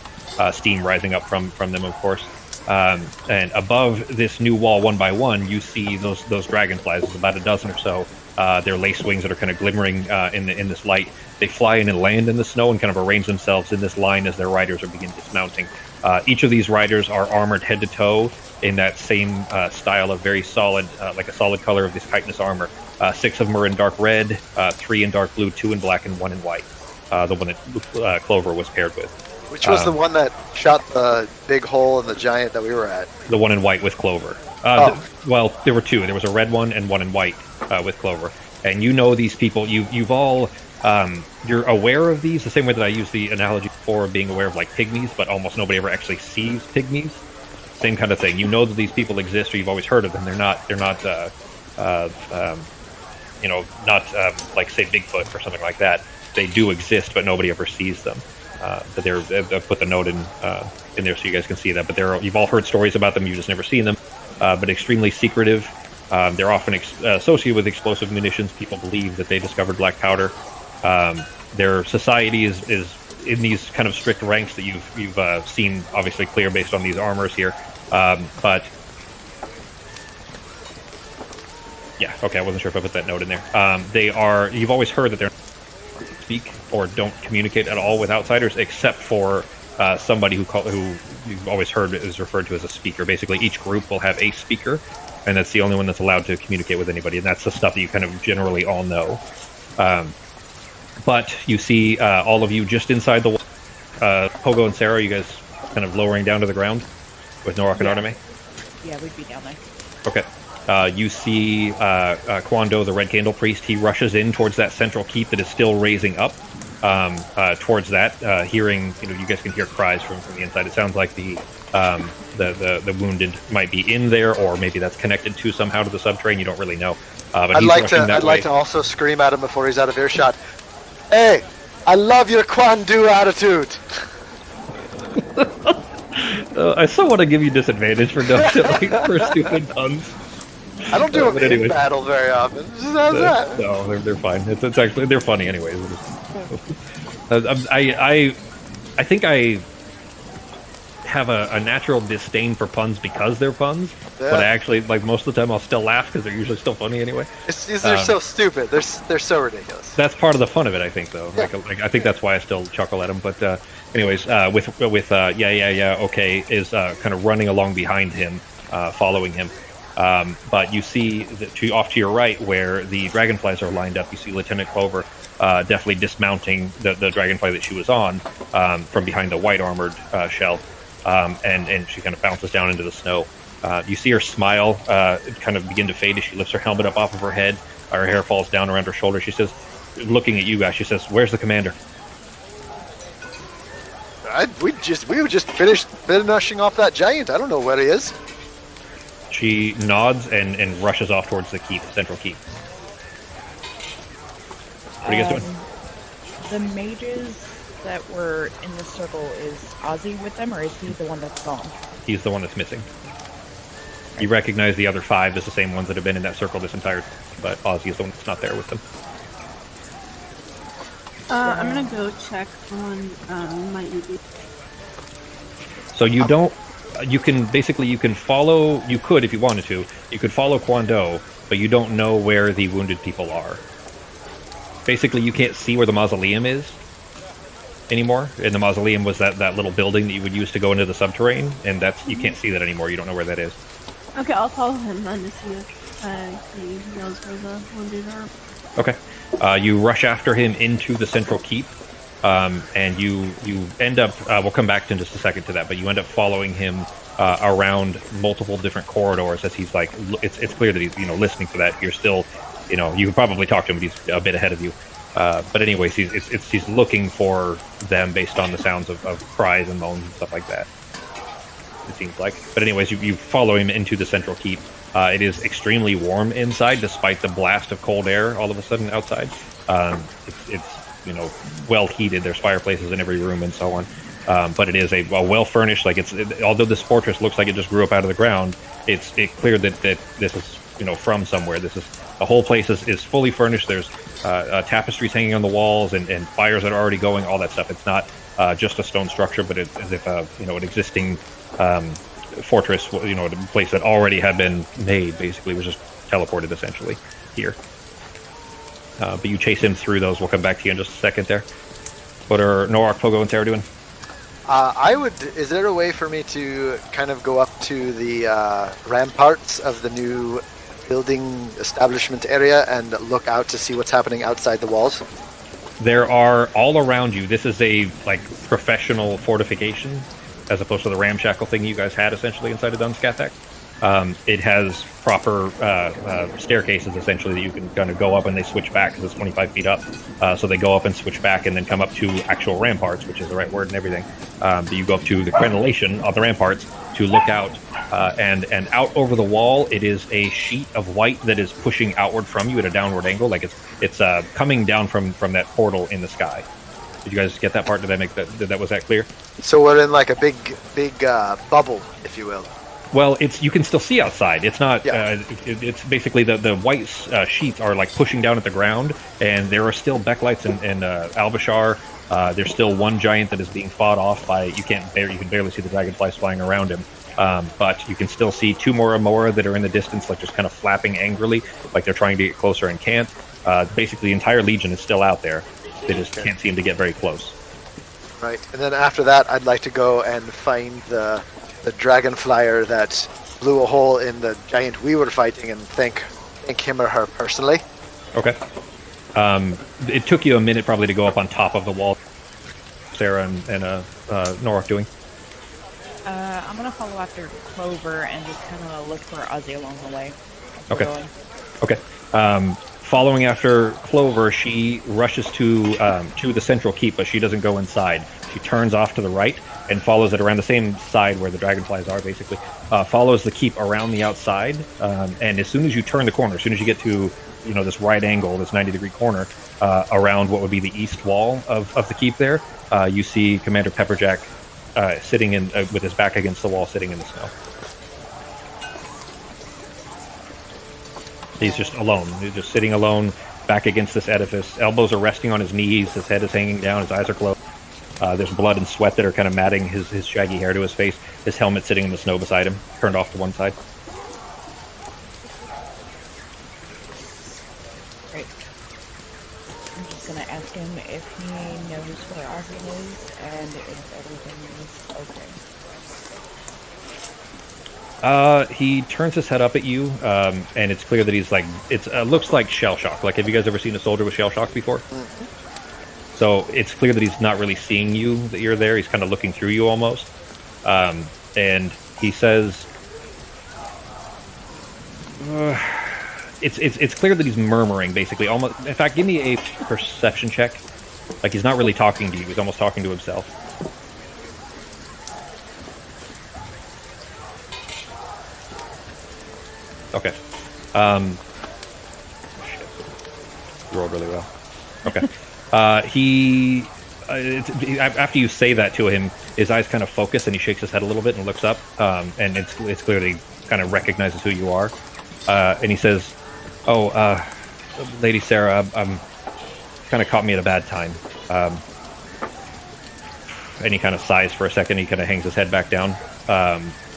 steam rising up from them, of course. And above this new wall, one by one, you see those dragonflies. There's about a dozen or so. They're lace wings that are kind of glimmering in this light. They fly in and land in the snow and kind of arrange themselves in this line as their riders are begin dismounting. Each of these riders are armored head to toe in that same style of very solid, like a solid color of this chitinous armor. 6 of them are in dark red, 3 in dark blue, 2 in black, and 1 in white. The one that Clover was paired with. Which was the one that shot the big hole in the giant that we were at? The one in white with Clover. Well, there were 2. There was a red one and 1 in white with Clover. And you know these people. You've all... you're aware of these the same way that I use the analogy before of being aware of like pygmies, but almost nobody ever actually sees pygmies. Same kind of thing. You know that these people exist, or you've always heard of them. They're not like say Bigfoot or something like that. They do exist, but nobody ever sees them. But I've put the note in there so you guys can see that. But you've all heard stories about them. You've just never seen them. But extremely secretive. They're often associated with explosive munitions. People believe that they discovered black powder. Their society is in these kind of strict ranks that you've seen obviously clear based on these armors here. But yeah, okay, I wasn't sure if I put that note in there. You've always heard that they're speak or don't communicate at all with outsiders, except for somebody who you've always heard is referred to as a speaker. Basically, each group will have a speaker, and that's the only one that's allowed to communicate with anybody, and that's the stuff that you kind of generally all know. But you see all of you just inside the wall. Pogo and Sarah, you guys kind of lowering down to the ground with Norak and Arteme? Yeah, we'd be down there. Okay. You see Kwando, the Red Candle Priest. He rushes in towards that central keep that is still raising up. Towards that, hearing, you guys can hear cries from the inside. It sounds like the wounded might be in there, or maybe that's connected to somehow to the subterranean. You don't really know. But I'd like to also scream at him before he's out of earshot. Hey, I love your Kwandu attitude. I still want to give you disadvantage for for stupid puns. I don't do them in battle very often. How's that? No, they're fine. It's actually, they're funny anyways. I think I have a natural disdain for puns because they're puns, but I actually, like, most of the time I'll still laugh because they're usually still funny anyway. They're so stupid. They're so ridiculous. That's part of the fun of it, I think, though. Yeah. Like I think that's why I still chuckle at them. But anyways, with okay is kind of running along behind him, following him. But you see off to your right, where the dragonflies are lined up, you see Lieutenant Clover definitely dismounting the dragonfly that she was on from behind the white armored shell, and she kind of bounces down into the snow. You see her smile kind of begin to fade as she lifts her helmet up off of her head. Her hair falls down around her shoulder. She says, looking at you guys, she says, "Where's the commander?" We just finished finishing off that giant. I don't know where he is. She nods and rushes off towards the keep, central keep. What are you guys doing? The mages that were in the circle, is Ozzy with them, or is he the one that's gone? He's the one that's missing. You recognize the other 5 as the same ones that have been in that circle this entire time, but Ozzy is the one that's not there with them. I'm gonna go check on my EB. So you don't... You can follow... You could, if you wanted to. You could follow Kwando, but you don't know where the wounded people are. Basically, you can't see where the mausoleum is anymore. And the mausoleum was that little building that you would use to go into the subterranean, and you can't see that anymore. You don't know where that is. Okay, I'll follow him then to see if he knows where the wounded are. Okay. You rush after him into the central keep, and you end up... we'll come back in just a second to that, but you end up following him around multiple different corridors as he's like... It's clear that he's listening for that. You're still you know, you could probably talk to him, but he's a bit ahead of you. But anyways, he's looking for them based on the sounds of cries and moans and stuff like that. It seems like. But anyways, you follow him into the central keep. It is extremely warm inside, despite the blast of cold air all of a sudden outside. It's you know, well heated. There's fireplaces in every room and so on. But it is a well furnished. Like although this fortress looks like it just grew up out of the ground, it's clear that this is, you know, from somewhere. The whole place is fully furnished. There's tapestries hanging on the walls and fires that are already going. All that stuff. It's not just a stone structure, but it's as if you know, an existing fortress. You know, a place that already had been made. Basically, was just teleported essentially here. But you chase him through those. We'll come back to you in just a second there. What are Norak, Pogo, and Sarah doing? Is there a way for me to kind of go up to the ramparts of the new building establishment area and look out to see what's happening outside the walls? There are all around you. This is a professional fortification, as opposed to the ramshackle thing you guys had essentially inside of Dunskathak. It has proper staircases essentially that you can kind of go up, and they switch back because it's 25 feet up. So they go up and switch back and then come up to actual ramparts, which is the right word and everything. But you go up to the crenellation of the ramparts to look out, and out over the wall, it is a sheet of white that is pushing outward from you at a downward angle, like it's coming down from that portal in the sky. Did you guys get that part? Did I make that? Was that clear? So we're in like a big bubble, if you will. Well, you can still see outside. It's not. Yeah. It's basically the white sheets are like pushing down at the ground, and there are still Becklights and Albashar. There's still one giant that is being fought off by. You can barely see the dragonflies flying around him, but you can still see two more Amora that are in the distance, like just kind of flapping angrily, like they're trying to get closer and can't. Basically, the entire legion is still out there. They just can't seem to get very close. Right, and then after that, I'd like to go and find the dragon flyer that blew a hole in the giant we were fighting and thank him or her personally. Okay. It took you a minute probably to go up on top of the wall. Sarah and Norak doing? I'm gonna follow after Clover and just kind of look for Ozzy along the way. Okay. Okay. Following after Clover, she rushes to the central keep, but she doesn't go inside. She turns off to the right and follows it around the same side where the dragonflies are, basically. Follows the keep around the outside, and as soon as you turn the corner, as soon as you get to, you know, this right angle, this 90-degree corner, around what would be the east wall of the keep there, you see Commander Pepperjack sitting in with his back against the wall, sitting in the snow. He's just alone. He's just sitting alone, back against this edifice. Elbows are resting on his knees. His head is hanging down. His eyes are closed. There's blood and sweat that are kind of matting his shaggy hair to his face. His helmet sitting in the snow beside him, turned off to one side. Great. I'm just gonna ask him if he knows where Ozzy is and if everything is okay. He turns his head up at you, and it's clear that he's like, looks like shell shock. Like, have you guys ever seen a soldier with shell shock before? Mm-hmm. So it's clear that he's not really seeing you, that you're there. He's kind of looking through you almost. And he says, it's clear that he's murmuring, basically. Almost. In fact, give me a perception check. Like, he's not really talking to you. He's almost talking to himself. Okay. Shit. Rolled really well. Okay. After you say that to him, his eyes kind of focus and he shakes his head a little bit and looks up, and it's clear that he kind of recognizes who you are, and he says, Lady Sarah, I'm kind of caught me at a bad time, and he kind of sighs for a second. He kind of hangs his head back down,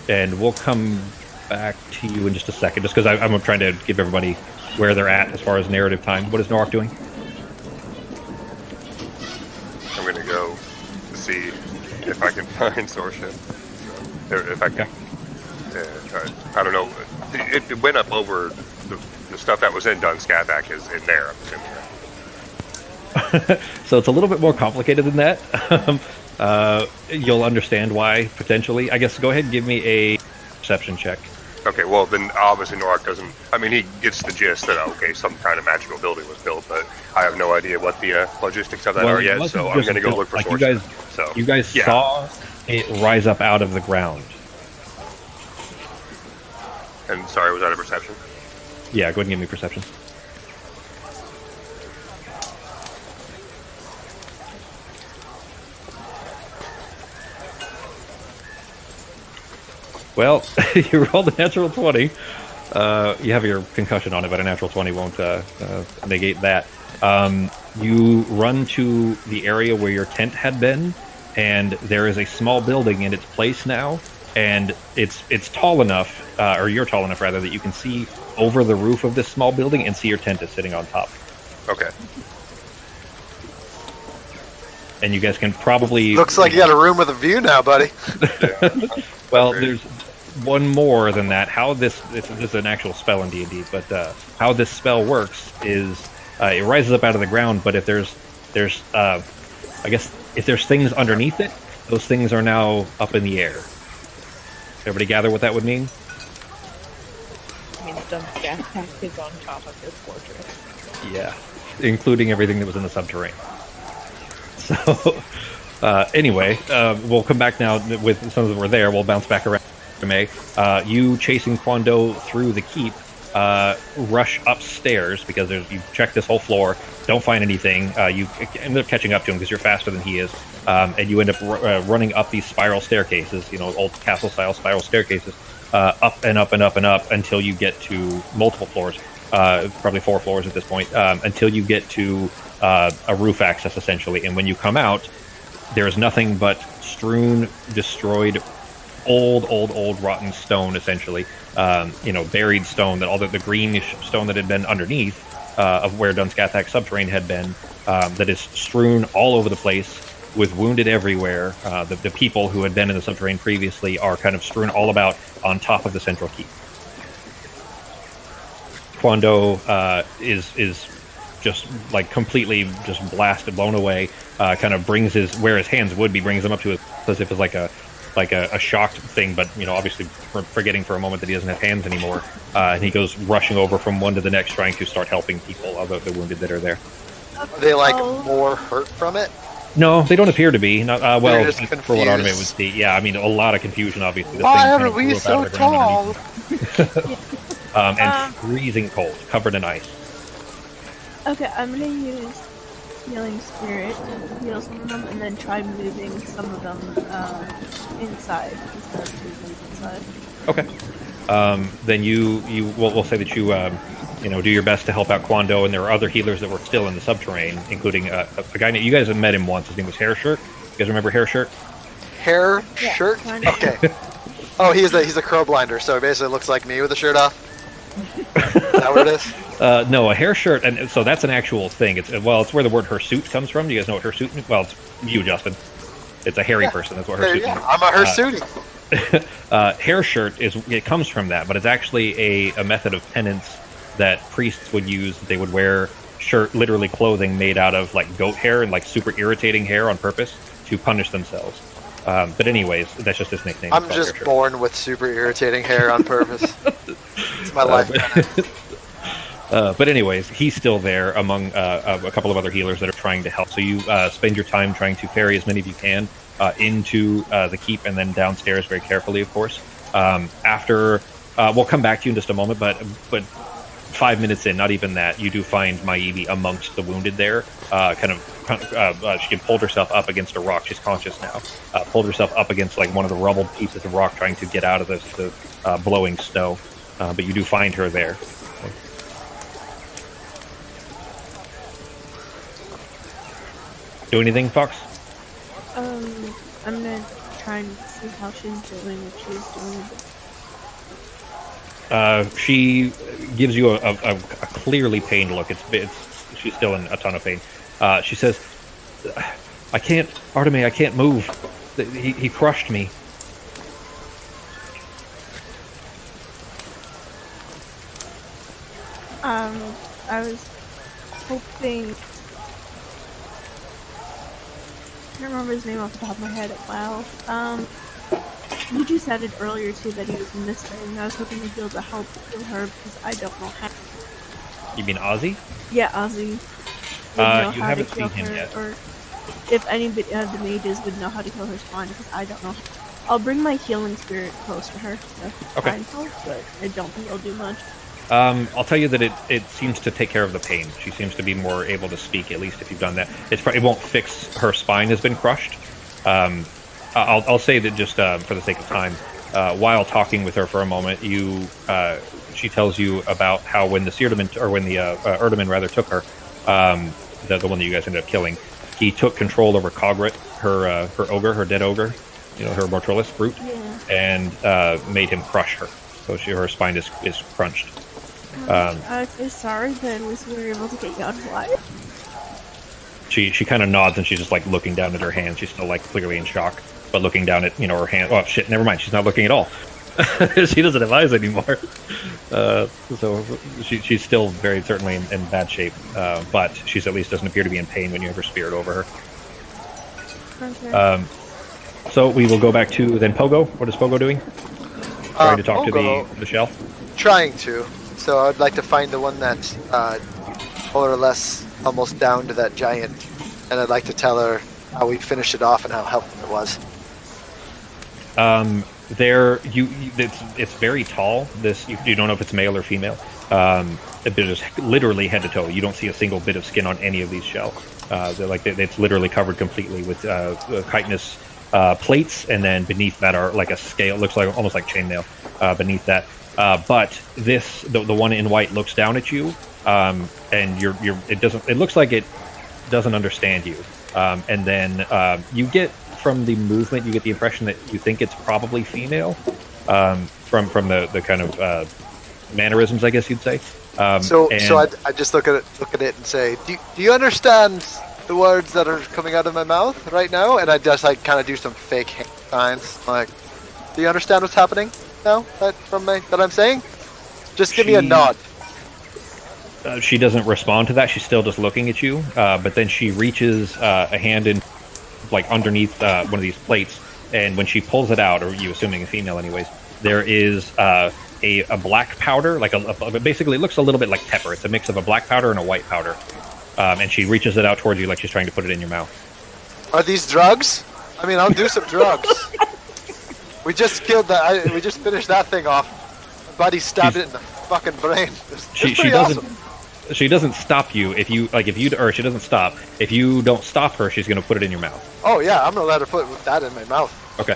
and we'll come back to you in just a second, just because I'm trying to give everybody where they're at as far as narrative time. What is Norak doing? I'm going to go see if I can find Sorship. If I can. I don't know. It went up over the stuff that was in Dunskathak is in there, I'm assuming. So it's a little bit more complicated than that. You'll understand why, potentially. I guess go ahead and give me a perception check. Okay, well then obviously Norak doesn't. I mean, he gets the gist that okay, some kind of magical building was built, but I have no idea what the logistics of that Well, are it yet. wasn't So I'm just going to go built. look for Like, sources. you guys yeah. saw it rise up out of the ground. And sorry, was that a perception? Yeah, go ahead and give me perception. Well, you rolled a natural 20. You have your concussion on it, but a natural 20 won't negate that. You run to the area where your tent had been, and there is a small building in its place now, and it's tall enough, or you're tall enough rather, that you can see over the roof of this small building and see your tent is sitting on top. Okay. And you guys can probably... Looks like you got a room with a view now, buddy. Well, there's one more than that. How this is an actual spell in D&D, but how this spell works is it rises up out of the ground, but if there's I guess if there's things underneath it, those things are now up in the air. Everybody gather what that would mean? I mean, the backpack is on top of this fortress. Yeah, including everything that was in the subterranean. So, anyway, we'll come back now with some of them were there. We'll bounce back around to May. You chasing Kwando through the keep, rush upstairs because you check this whole floor, don't find anything. You end up catching up to him because you're faster than he is, and you end up running up these spiral staircases, old castle-style spiral staircases, up and up and up and up until you get to multiple floors, probably 4 floors at this point, until you get to a roof access, essentially. And when you come out, there's nothing but strewn, destroyed, old rotten stone, essentially. Buried stone, that all the greenish stone that had been underneath of where Dunskathak subterrane had been, that is strewn all over the place with wounded everywhere. The people who had been in the subterrane previously are kind of strewn all about on top of the central keep. Kwando is just like completely just blasted, blown away. Kind of brings where his hands would be, brings them up to as if it's like a shocked thing, but obviously forgetting for a moment that he doesn't have hands anymore. And he goes rushing over from one to the next, trying to start helping people, the wounded that are there. Are they more hurt from it? No, they don't appear to be. Not, well, just for what Artemis would see. Yeah, I mean, a lot of confusion, obviously. The Why thing are we so tall? And freezing cold, covered in ice. Okay, I'm gonna use Healing Spirit to heal some of them, and then try moving some of them inside instead of moving inside. Okay. Then we'll say that you do your best to help out Kwando, and there are other healers that were still in the subterrane, including a guy. You guys have met him once. His name was Hair Shirt. You guys remember Hair Shirt? Hair shirt? Kinda. Okay. Oh, he's a crow blinder, so he basically looks like me with a shirt off. Is that what it is? No, a hair shirt, and so that's an actual thing. It's where the word hirsute comes from. Do you guys know what hirsute means? Well, it's you, Justin. It's a hairy person. That's what hirsute means. I'm a hirsute. Hair shirt it comes from that, but it's actually a method of penance that priests would use. They would wear literally clothing made out of like goat hair and like super irritating hair on purpose to punish themselves. But anyways, that's just his nickname. I'm just born with super irritating hair on purpose. It's my life. But anyways, he's still there among a couple of other healers that are trying to help. So you spend your time trying to ferry as many of you can into the keep and then downstairs very carefully, of course. After we'll come back to you in just a moment, but 5 minutes in, not even that, you do find Maievi amongst the wounded there. She had pulled herself up against a rock. She's conscious now. Pulled herself up against like one of the rubbled pieces of rock, trying to get out of the blowing snow. But you do find her there. Do anything, Fox? I'm gonna try and see how she's doing, if she's doing. She gives you a clearly pained look. She's still in a ton of pain. She says, "I can't, Artemis. I can't move. He crushed me." I was hoping. I can't remember his name off the top of my head. Wow. You just said it earlier too that he was missing. I was hoping to be able to help heal her because I don't know how. You mean Ozzy? Yeah, Ozzy. Would know You how to haven't kill seen him her, yet. or if anybody of the mages would know how to kill her spawn because I don't know. I'll bring my healing spirit close to her to try and help, but I don't think it'll do much. I'll tell you that it seems to take care of the pain. She seems to be more able to speak, at least if you've done that. It won't fix her spine has been crushed. I'll say that just for the sake of time, while talking with her for a moment, she tells you about how when the Erdeman rather took her, the one that you guys ended up killing, he took control over Cogrit, her ogre, her dead ogre, her mortalis brute, and made him crush her. So her spine is crunched. I'm so sorry, but at least we were able to get you out alive. She kind of nods and she's just like looking down at her hand. She's still like clearly in shock, but looking down at her hand. Oh shit! Never mind. She's not looking at all. She doesn't have eyes anymore. So she's still very certainly in bad shape. But she's at least doesn't appear to be in pain when you have her spirit over her. Okay. So we will go back to then Pogo. What is Pogo doing? Trying to talk Pogo, to the shell. Trying to. So I'd like to find the one that's more or less almost down to that giant, and I'd like to tell her how we finished it off and how helpful it was. It's very tall. You don't know if it's male or female. It is literally head to toe. You don't see a single bit of skin on any of these shells. It's literally covered completely with chitinous plates, and then beneath that are like a scale. Looks like almost like chainmail beneath that. But the one in white looks down at you, and it looks like it doesn't understand you. And then you get from the movement, you get the impression that you think it's probably female, from the kind of mannerisms, I guess you'd say. So I just look at it and say, do you understand the words that are coming out of my mouth right now? And I just like kind of do some fake hand signs, like, do you understand what's happening now that I'm saying? Just give me a nod. She doesn't respond to that. She's still just looking at you. But then she reaches a hand in, like underneath one of these plates, and when she pulls it out, or you assuming a female, anyways, there is a black powder, like basically it looks a little bit like pepper. It's a mix of a black powder and a white powder. And she reaches it out towards you like she's trying to put it in your mouth. Are these drugs? I mean, I'll do some drugs. We just killed that. We just finished that thing off. My buddy stabbed it in the fucking brain. She doesn't. Awesome. She doesn't stop you if you she doesn't stop. If you don't stop her, she's gonna put it in your mouth. Oh yeah, I'm gonna let her put that in my mouth. Okay.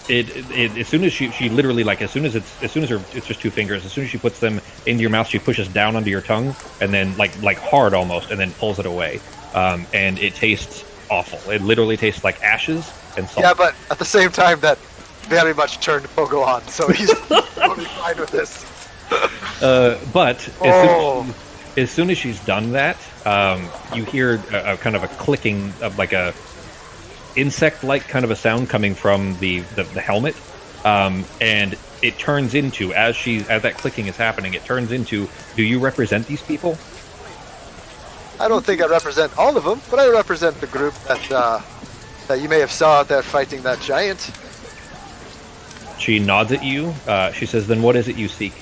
As soon as she literally, like, as soon as it's just two fingers. As soon as she puts them into your mouth, she pushes down onto your tongue and then like hard almost, and then pulls it away. And it tastes awful. It literally tastes like ashes and salt. Yeah, but at the same time, that very much turned Pogo on, so he's totally fine with this. But as soon as she's done that, you hear a kind of a clicking of like a insect-like kind of a sound coming from the helmet, and it turns into, as that clicking is happening, it turns into, do you represent these people? I don't think I represent all of them, but I represent the group that you may have saw out there fighting that giant. She nods at you. She says, then what is it you seek?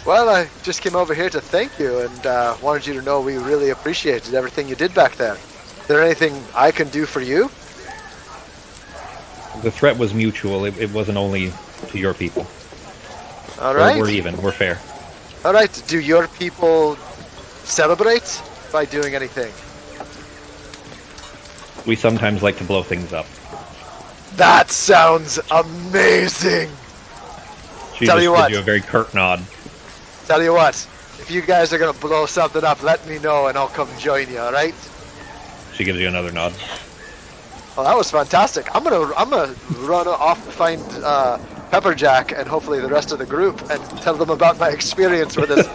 Well, I just came over here to thank you and wanted you to know we really appreciated everything you did back there. Is there anything I can do for you? The threat was mutual. It wasn't only to your people. All right. We're even. We're fair. All right. Do your people celebrate by doing anything? We sometimes like to blow things up. That sounds amazing. She just gives you a very curt nod. Tell you what, if you guys are gonna blow something up, let me know and I'll come join you. All right? She gives you another nod. Well, that was fantastic. I'm gonna run off to find Pepperjack and hopefully the rest of the group and tell them about my experience with this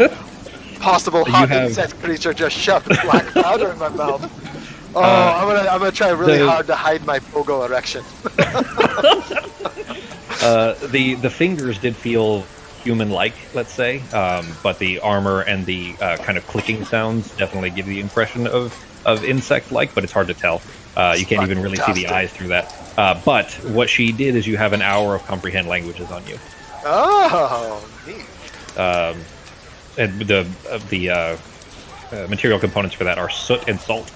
possible hot insect creature just shoved black powder in my mouth. Oh, I'm gonna try really hard to hide my Pogo erection. The fingers did feel human-like, let's say, but the armor and the kind of clicking sounds definitely give you the impression of insect-like, but it's hard to tell. You can't even really see the Fantastic. eyes through that. But what she did is you have an hour of comprehend languages on you. Oh, neat. And the material components for that are soot and salt.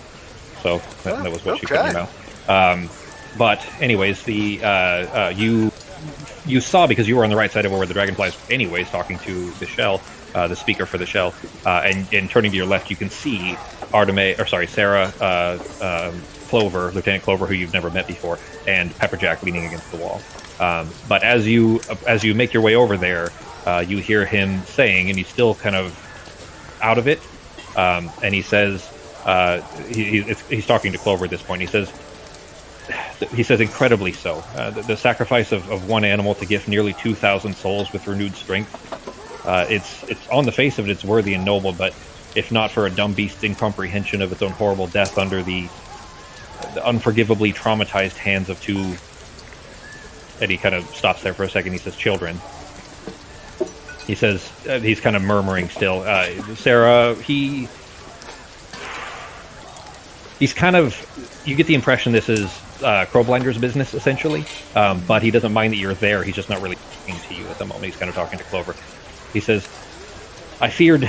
So that was what she put in your mouth. But anyways, you saw, because you were on the right side of where the dragonfly is anyways, talking to the shell, the speaker for the shell, and turning to your left, you can see Sarah, Clover, Lieutenant Clover, who you've never met before, and Pepperjack leaning against the wall. But as you make your way over there, you hear him saying, and he's still kind of out of it, and he says, he's talking to Clover at this point. He says, incredibly so. The sacrifice of one animal to gift nearly 2,000 souls with renewed strength. It's on the face of it, it's worthy and noble, but if not for a dumb beast's incomprehension of its own horrible death under the unforgivably traumatized hands of two... And he kind of stops there for a second. He says, children. He says, he's kind of murmuring still. Sarah, he's kind of... You get the impression this is Crowblinder's business, essentially. But he doesn't mind that you're there. He's just not really talking to you at the moment. He's kind of talking to Clover. He says, I feared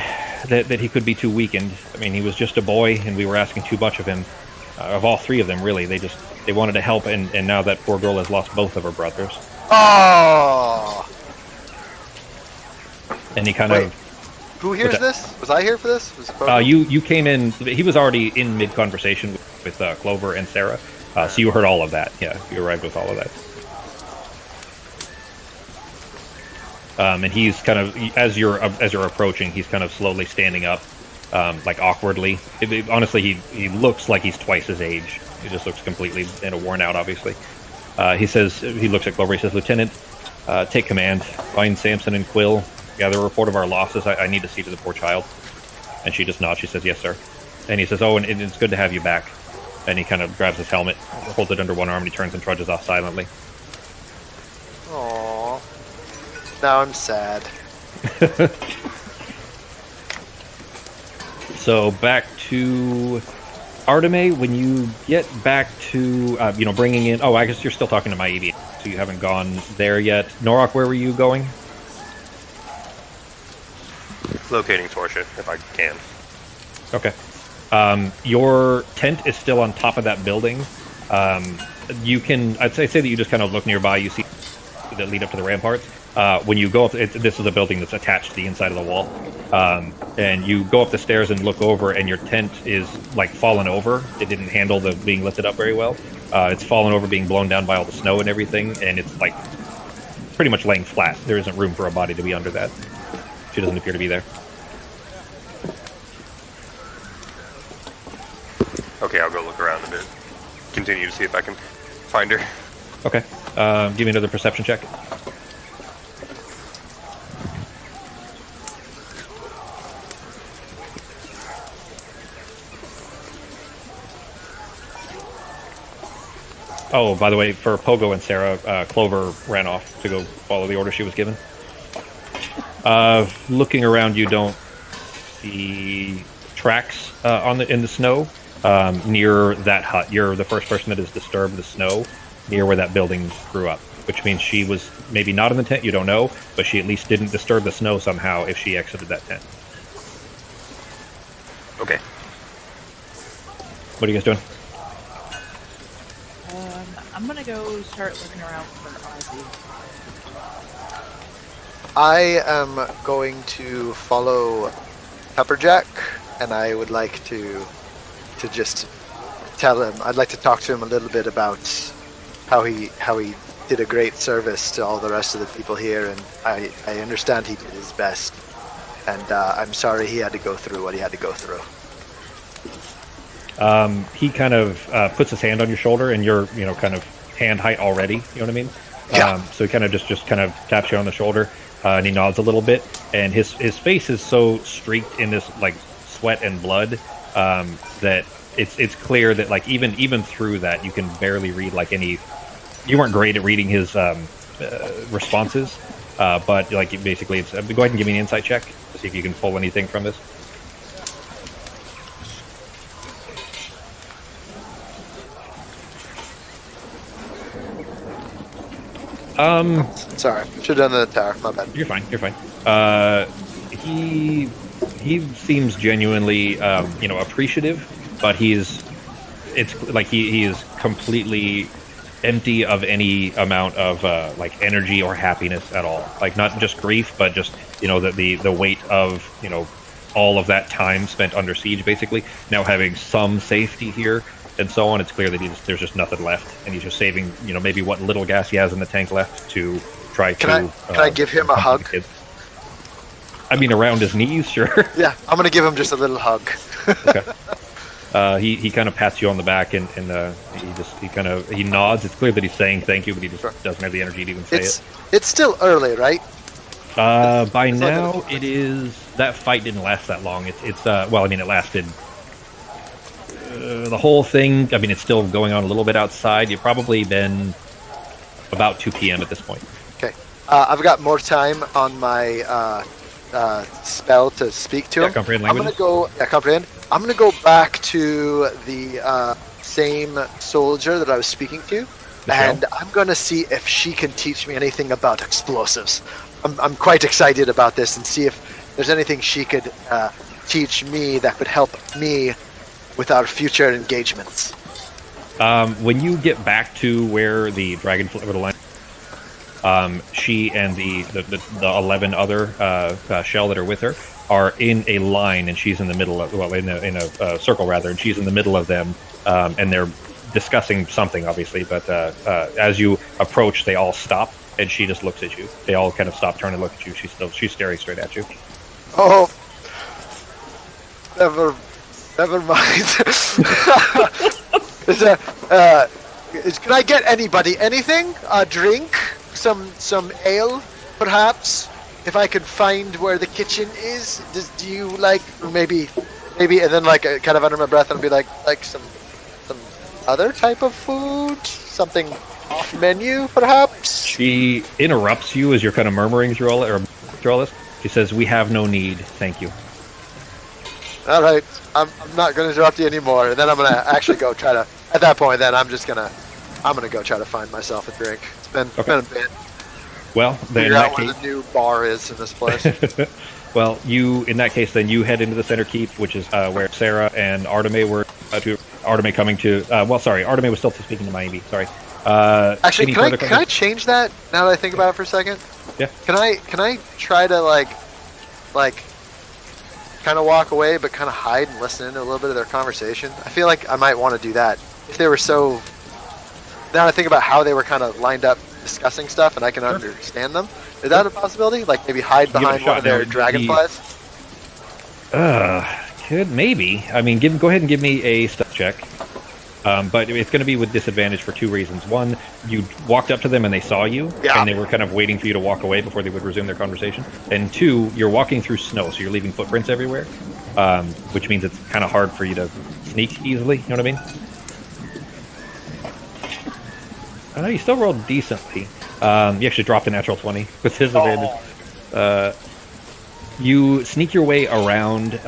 that he could be too weakened. I mean, he was just a boy, and we were asking too much of him. Of all three of them, really. They wanted to help, and now that poor girl has lost both of her brothers. Oh! And he kind Wait, of... Who hears this? Was I here for this? Was you came in... He was already in mid-conversation with Clover and Sarah, so you heard all of that. Yeah, you arrived with all of that. And he's kind of, as you're approaching, he's kind of slowly standing up, like awkwardly. Honestly, he looks like he's twice his age. He just looks completely worn out, obviously. He looks at Clover. He says, Lieutenant, take command. Find Samson and Quill. Gather a report of our losses. I need to see to the poor child. And she just nods. She says, yes, sir. And he says, oh, and it's good to have you back. And he kind of grabs his helmet, holds it under one arm, and he turns and trudges off silently. Aww. Now I'm sad. So back to Arteme. When you get back to, bringing in... Oh, I guess you're still talking to my ED, so you haven't gone there yet. Norok, where were you going? Locating Torsha, if I can. Okay. Your tent is still on top of that building. I'd say that you just kind of look nearby. You see that lead up to the ramparts. When you go up, this is a building that's attached to the inside of the wall. And you go up the stairs and look over, and your tent is like fallen over. It didn't handle the being lifted up very well. It's fallen over, being blown down by all the snow and everything, and it's like pretty much laying flat. There isn't room for a body to be under that. She doesn't appear to be there. Okay, I'll go look around a bit. Continue to see if I can find her. Okay. Give me another perception check. Oh, by the way, for Pogo and Sarah, Clover ran off to go follow the order she was given. Looking around, you don't see tracks in the snow near that hut. You're the first person that has disturbed the snow near where that building grew up, which means she was maybe not in the tent. You don't know, but she at least didn't disturb the snow somehow if she exited that tent. Okay. What are you guys doing? I'm gonna go start looking around for Ozzy. I am going to follow Pepperjack, and I would like to just tell him. I'd like to talk to him a little bit about how he did a great service to all the rest of the people here, and I understand he did his best, and I'm sorry he had to go through what he had to go through. He kind of puts his hand on your shoulder, and you're kind of hand height already. You know what I mean? Yeah. So he kind of just kind of taps you on the shoulder, and he nods a little bit, and his face is so streaked in this like sweat and blood that it's clear that like even through that you can barely read like any. You weren't great at reading his responses, but like basically, it's go ahead and give me an insight check to see if you can pull anything from this. Sorry, should have done the tower. My bad. You're fine. You're fine. He seems genuinely, appreciative, but it's like he is completely empty of any amount of like energy or happiness at all. Like not just grief, but just the weight of all of that time spent under siege, basically. Now having some safety here and so on, it's clear that there's just nothing left, and he's just saving maybe what little gas he has in the tank left to try Can I give him a hug? I mean, around his knees, sure. Yeah, I'm gonna give him just a little hug. Okay. He kind of pats you on the back, and he nods. It's clear that he's saying thank you, but he just doesn't have the energy to even say it. It's still early, right? By now, it is. That fight didn't last that long. It lasted the whole thing. I mean, it's still going on a little bit outside. You've probably been about 2 p.m. at this point. Okay. I've got more time on my spell to speak to him. Comprehend language. I'm gonna go. Comprehend. I'm gonna go back to the same soldier that I was speaking to, and I'm gonna see if she can teach me anything about explosives. I'm quite excited about this, and see if there's anything she could teach me that could help me with our future engagements. When you get back to where the dragonfly would land, she and the 11 other shell that are with her are in a line, and she's in the middle of in a circle rather, and she's in the middle of them, and they're discussing something obviously. But as you approach, they all stop, and she just looks at you. They all kind of stop, turn and look at you. She's staring straight at you. Oh, never mind. Can I get anybody anything? A drink? Some ale, perhaps? If I could find where the kitchen is, do you like maybe, and then like kind of under my breath and be like some other type of food, something off menu, perhaps? She interrupts you as you're kind of murmuring through all this. She says, "We have no need, thank you." All right, I'm not going to interrupt you anymore. And then I'm going to actually go try to. At that point, then I'm gonna go try to find myself a drink. It's been a bit. Well, then Figure out where the new bar is in this place. Well, in that case, then you head into the center keep, which is where Sarah and Arteme were. Arteme coming to. Arteme was still speaking to Maimi. Sorry. Actually, can I change that now that I think about it for a second? Yeah. Can I try to like kind of walk away, but kind of hide and listen into a little bit of their conversation? I feel like I might want to do that if they were so. Now I think about how they were kind of lined up discussing stuff, and I can understand them. Is that a possibility? Like maybe hide behind one of their dragonflies? Could maybe. I mean, go ahead and give me a stealth check. But it's going to be with disadvantage for 2 reasons. One, you walked up to them and they saw you, and they were kind of waiting for you to walk away before they would resume their conversation. And 2, you're walking through snow, so you're leaving footprints everywhere, which means it's kind of hard for you to sneak easily. You know what I mean? You still rolled decently. You actually dropped a natural 20 with disadvantage. You sneak your way around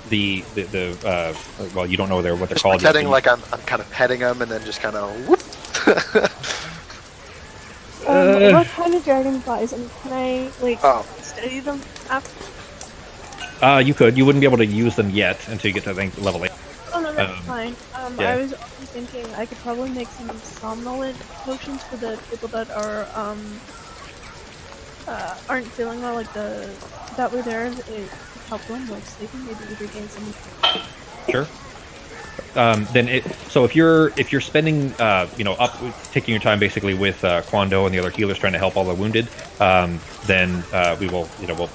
the you don't know what they're just called. Pretending like I'm kind of petting them, and then just kind of whoop. What kind of dragonflies? And can I study them after? You could. You wouldn't be able to use them yet until you get to level 8. Oh no, that's fine. Yeah. I was also thinking I could probably make some somnolent potions for the people that are aren't feeling well, like that were there. It help them like sleeping, maybe regain some. Sure. So if you're spending taking your time basically with Kwando and the other healers trying to help all the wounded, then we will we'll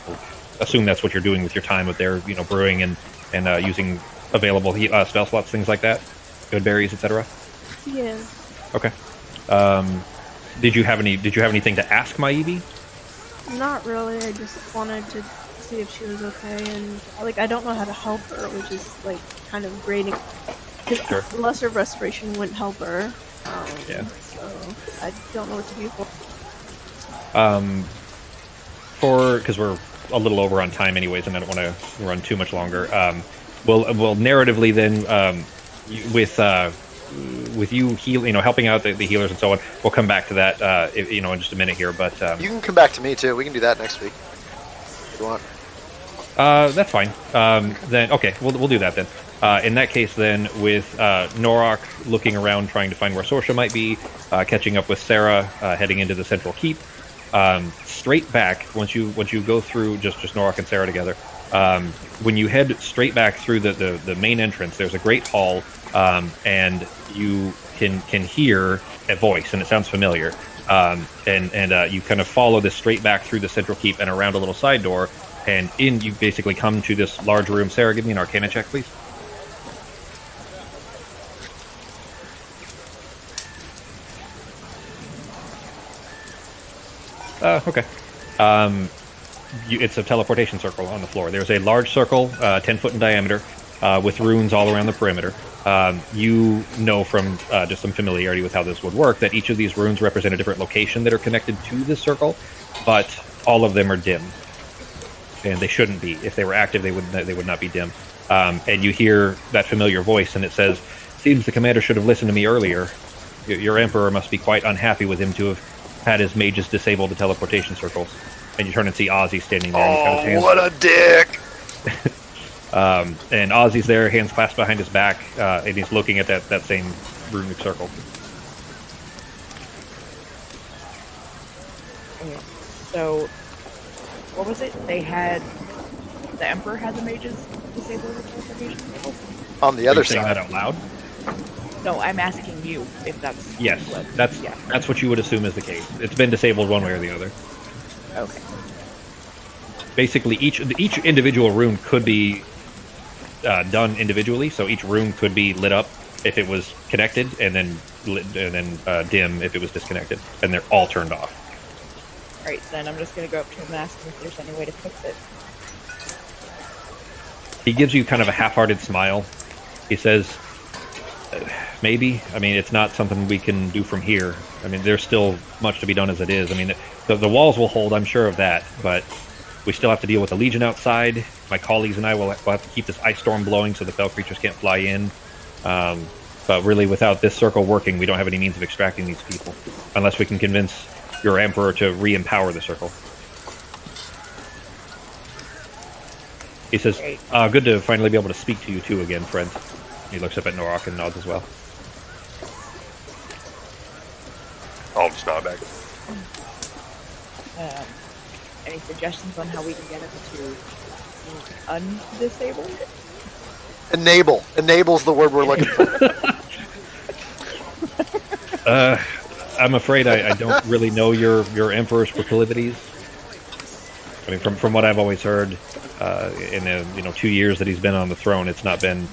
assume that's what you're doing with your time with their brewing and using available spell slots, things like that, good berries, etc. Yeah. Okay. Did you have anything to ask Maiebi? Not really. I just wanted to see if she was okay, and I don't know how to help her, which is kind of grating. Because lesser respiration wouldn't help her. So I don't know what to do for. Because we're a little over on time, anyways, and I don't want to run too much longer. Well, narratively then, with with you helping out the healers and so on. We'll come back to that, in just a minute here. But You can come back to me too. We can do that next week if you want. that's fine. Then okay, we'll do that then. In that case, then with Norok looking around trying to find where Sorsha might be, catching up with Sarah, heading into the central keep. Straight back once you go through just Norok and Sarah together. When you head straight back through the main entrance, there's a great hall, and you can hear a voice, and it sounds familiar. And you kind of follow this straight back through the central keep and around a little side door, and you basically come to this large room. Sarah, give me an Arcana check, please. Okay. It's a teleportation circle on the floor. There's a large circle, 10 foot in diameter, with runes all around the perimeter. You know from just some familiarity with how this would work that each of these runes represent a different location that are connected to this circle, but all of them are dim. And they shouldn't be. If they were active, they would not be dim. And you hear that familiar voice, and it says, "Seems the commander should have listened to me earlier. Your emperor must be quite unhappy with him to have had his mages disable the teleportation circles." And you turn and see Ozzy standing there. Oh, what a dick! And Ozzy's there, hands clasped behind his back, and he's looking at that same runic circle. Okay, so what was it? The Emperor had the mages disable the teleportation circles? On the Are other you saying side. that out loud? No, I'm asking you if that's Yes, what- that's yeah. that's what you would assume is the case. It's been disabled one way or the other. Okay. Basically, each individual rune could be done individually. So each rune could be lit up if it was connected, and then dim if it was disconnected, and they're all turned off. Alright, then I'm just gonna go up to him and ask him if there's any way to fix it. He gives you kind of a half-hearted smile. He says, "Maybe. I mean, it's not something we can do from here. I mean, there's still much to be done as it is. I mean, the walls will hold, I'm sure of that, but we still have to deal with the Legion outside. My colleagues and I will have to keep this ice storm blowing so the fell creatures can't fly in. But really, without this circle working, we don't have any means of extracting these people, unless we can convince your Emperor to re-empower the circle." He says, Great. "Good to finally be able to speak to you two again, friend." He looks up at Norok and nods as well. I'll just nod back. Any suggestions on how we can get him to undisable it? Enable. Enable's the word we're looking for. I'm afraid I don't really know your Emperor's proclivities. I mean, from what I've always heard, in the 2 years that he's been on the throne, it's not been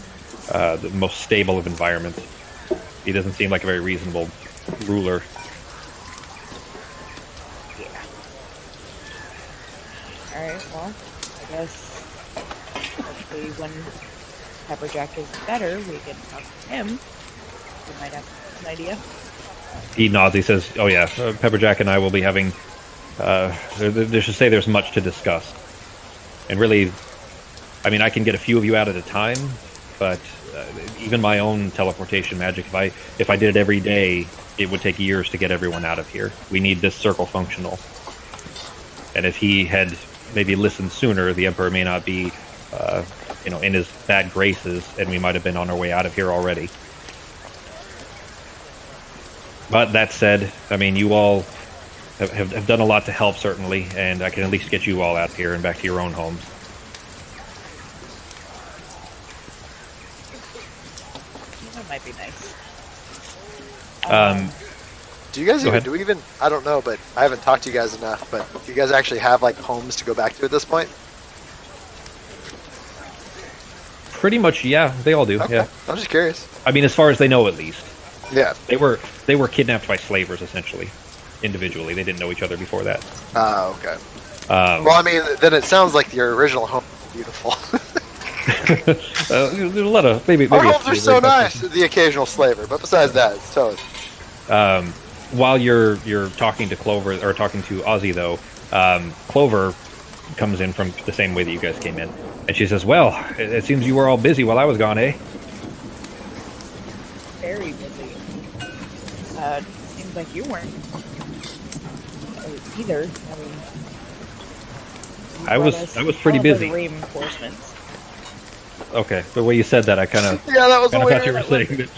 the most stable of environments. He doesn't seem like a very reasonable ruler. Alright, well, I guess hopefully when Pepperjack is better, we can talk to him. We might have an idea. He nods. He says, "Oh yeah, Pepperjack and I will be having. They should say there's much to discuss, and really, I mean, I can get a few of you out at a time, but even my own teleportation magic, if I did it every day, it would take years to get everyone out of here. We need this circle functional, and if he had maybe listened sooner, the Emperor may not be, in his bad graces, and we might have been on our way out of here already." But that said, I mean, you all have done a lot to help, certainly, and I can at least get you all out here and back to your own homes. That might be nice. Do you guys Go even, ahead. do we even, I don't know, but I haven't talked to you guys enough, but do you guys actually have, like, homes to go back to at this point? Pretty much, yeah, they all do. Okay. Yeah, I'm just curious. I mean, as far as they know, at least. Yeah. They were kidnapped by slavers, essentially, individually. They didn't know each other before that. Okay. Um, Well, I mean, then it sounds like your original home is beautiful. there's a lot of maybe. Our a homes are few so very nice. The occasional slaver, but besides that, it's totally. While you're talking to Clover or talking to Ozzy, though, Clover comes in from the same way that you guys came in, and she says, "Well, it seems you were all busy while I was gone, eh?" very busy. Seems like you weren't either. I mean, I was pretty all of the busy. reinforcements. Okay, the way you said that, I kind of Yeah, that was thought weird. you were saying that.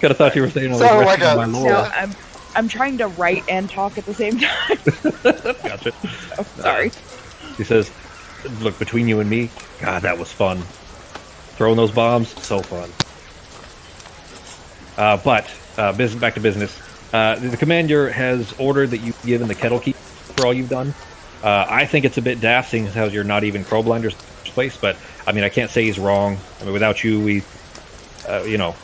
Kind of thought you were saying, Sounded like resting a- my So laurel. I'm trying to write and talk at the same time. Gotcha. Oh, sorry. He says, "Look, between you and me, God, that was fun. Throwing those bombs, so fun." But back to business. The commander has ordered that you give him the kettle key for all you've done. I think it's a bit daft, seeing as how you're not even Crowblinder's place. But I mean, I can't say he's wrong. I mean, without you, we, you know.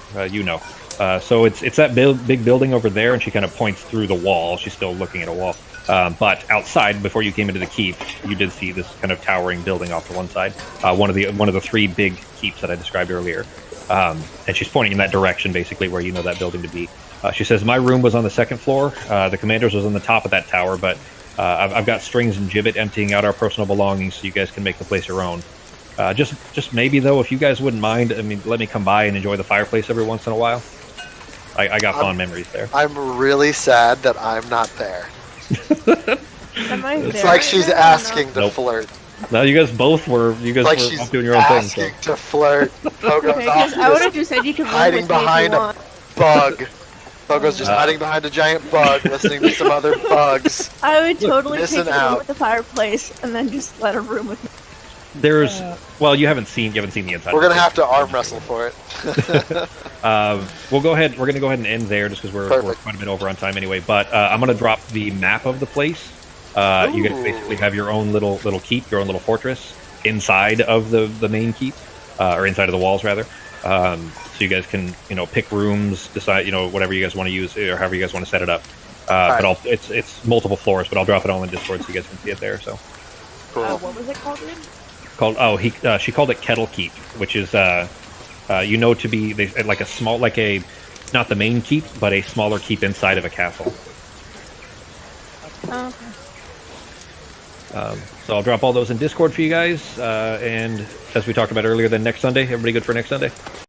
So it's that big building over there, and she kind of points through the wall. She's still looking at a wall. But outside, before you came into the keep, you did see this kind of towering building off to one side. One of the three big keeps that I described earlier. And she's pointing in that direction, basically, where you know that building to be. She says, "My room was on the second floor. The commander's was on the top of that tower, but I've got strings and gibbet emptying out our personal belongings, so you guys can make the place your own. Just maybe, though, if you guys wouldn't mind, I mean, let me come by and enjoy the fireplace every once in a while. I got fond memories there." I'm really sad that I'm not there. Am I It's there like right she's now or asking to Nope. flirt. No, you guys both were. You guys Like were she's off doing your own thing. asking So. to flirt. Pogo's Okay, off 'cause I would just have just said you could live hiding with me if behind you a want. bug. Pogo's just hiding behind a giant bug, listening to some other bugs. I would totally missing take a room out. with the fireplace and then just let her room with me. There's well, you haven't seen the inside. We're gonna have to arm wrestle for it. We'll go ahead. We're gonna go ahead and end there, just because we're Perfect. quite a bit over on time anyway. But I'm gonna drop the map of the place. You guys Ooh. basically have your own little keep, your own little fortress inside of the main keep, or inside of the walls rather. So you guys can pick rooms, decide whatever you guys want to use or however you guys want to set it up. But it's multiple floors, but I'll drop it all in Discord so you guys can see it there. So Cool. What was it called again? she called it Kettle Keep, which is to be like a small, not the main keep, but a smaller keep inside of a castle. Oh, okay. So I'll drop all those in Discord for you guys. And as we talked about earlier, then next Sunday, everybody good for next Sunday?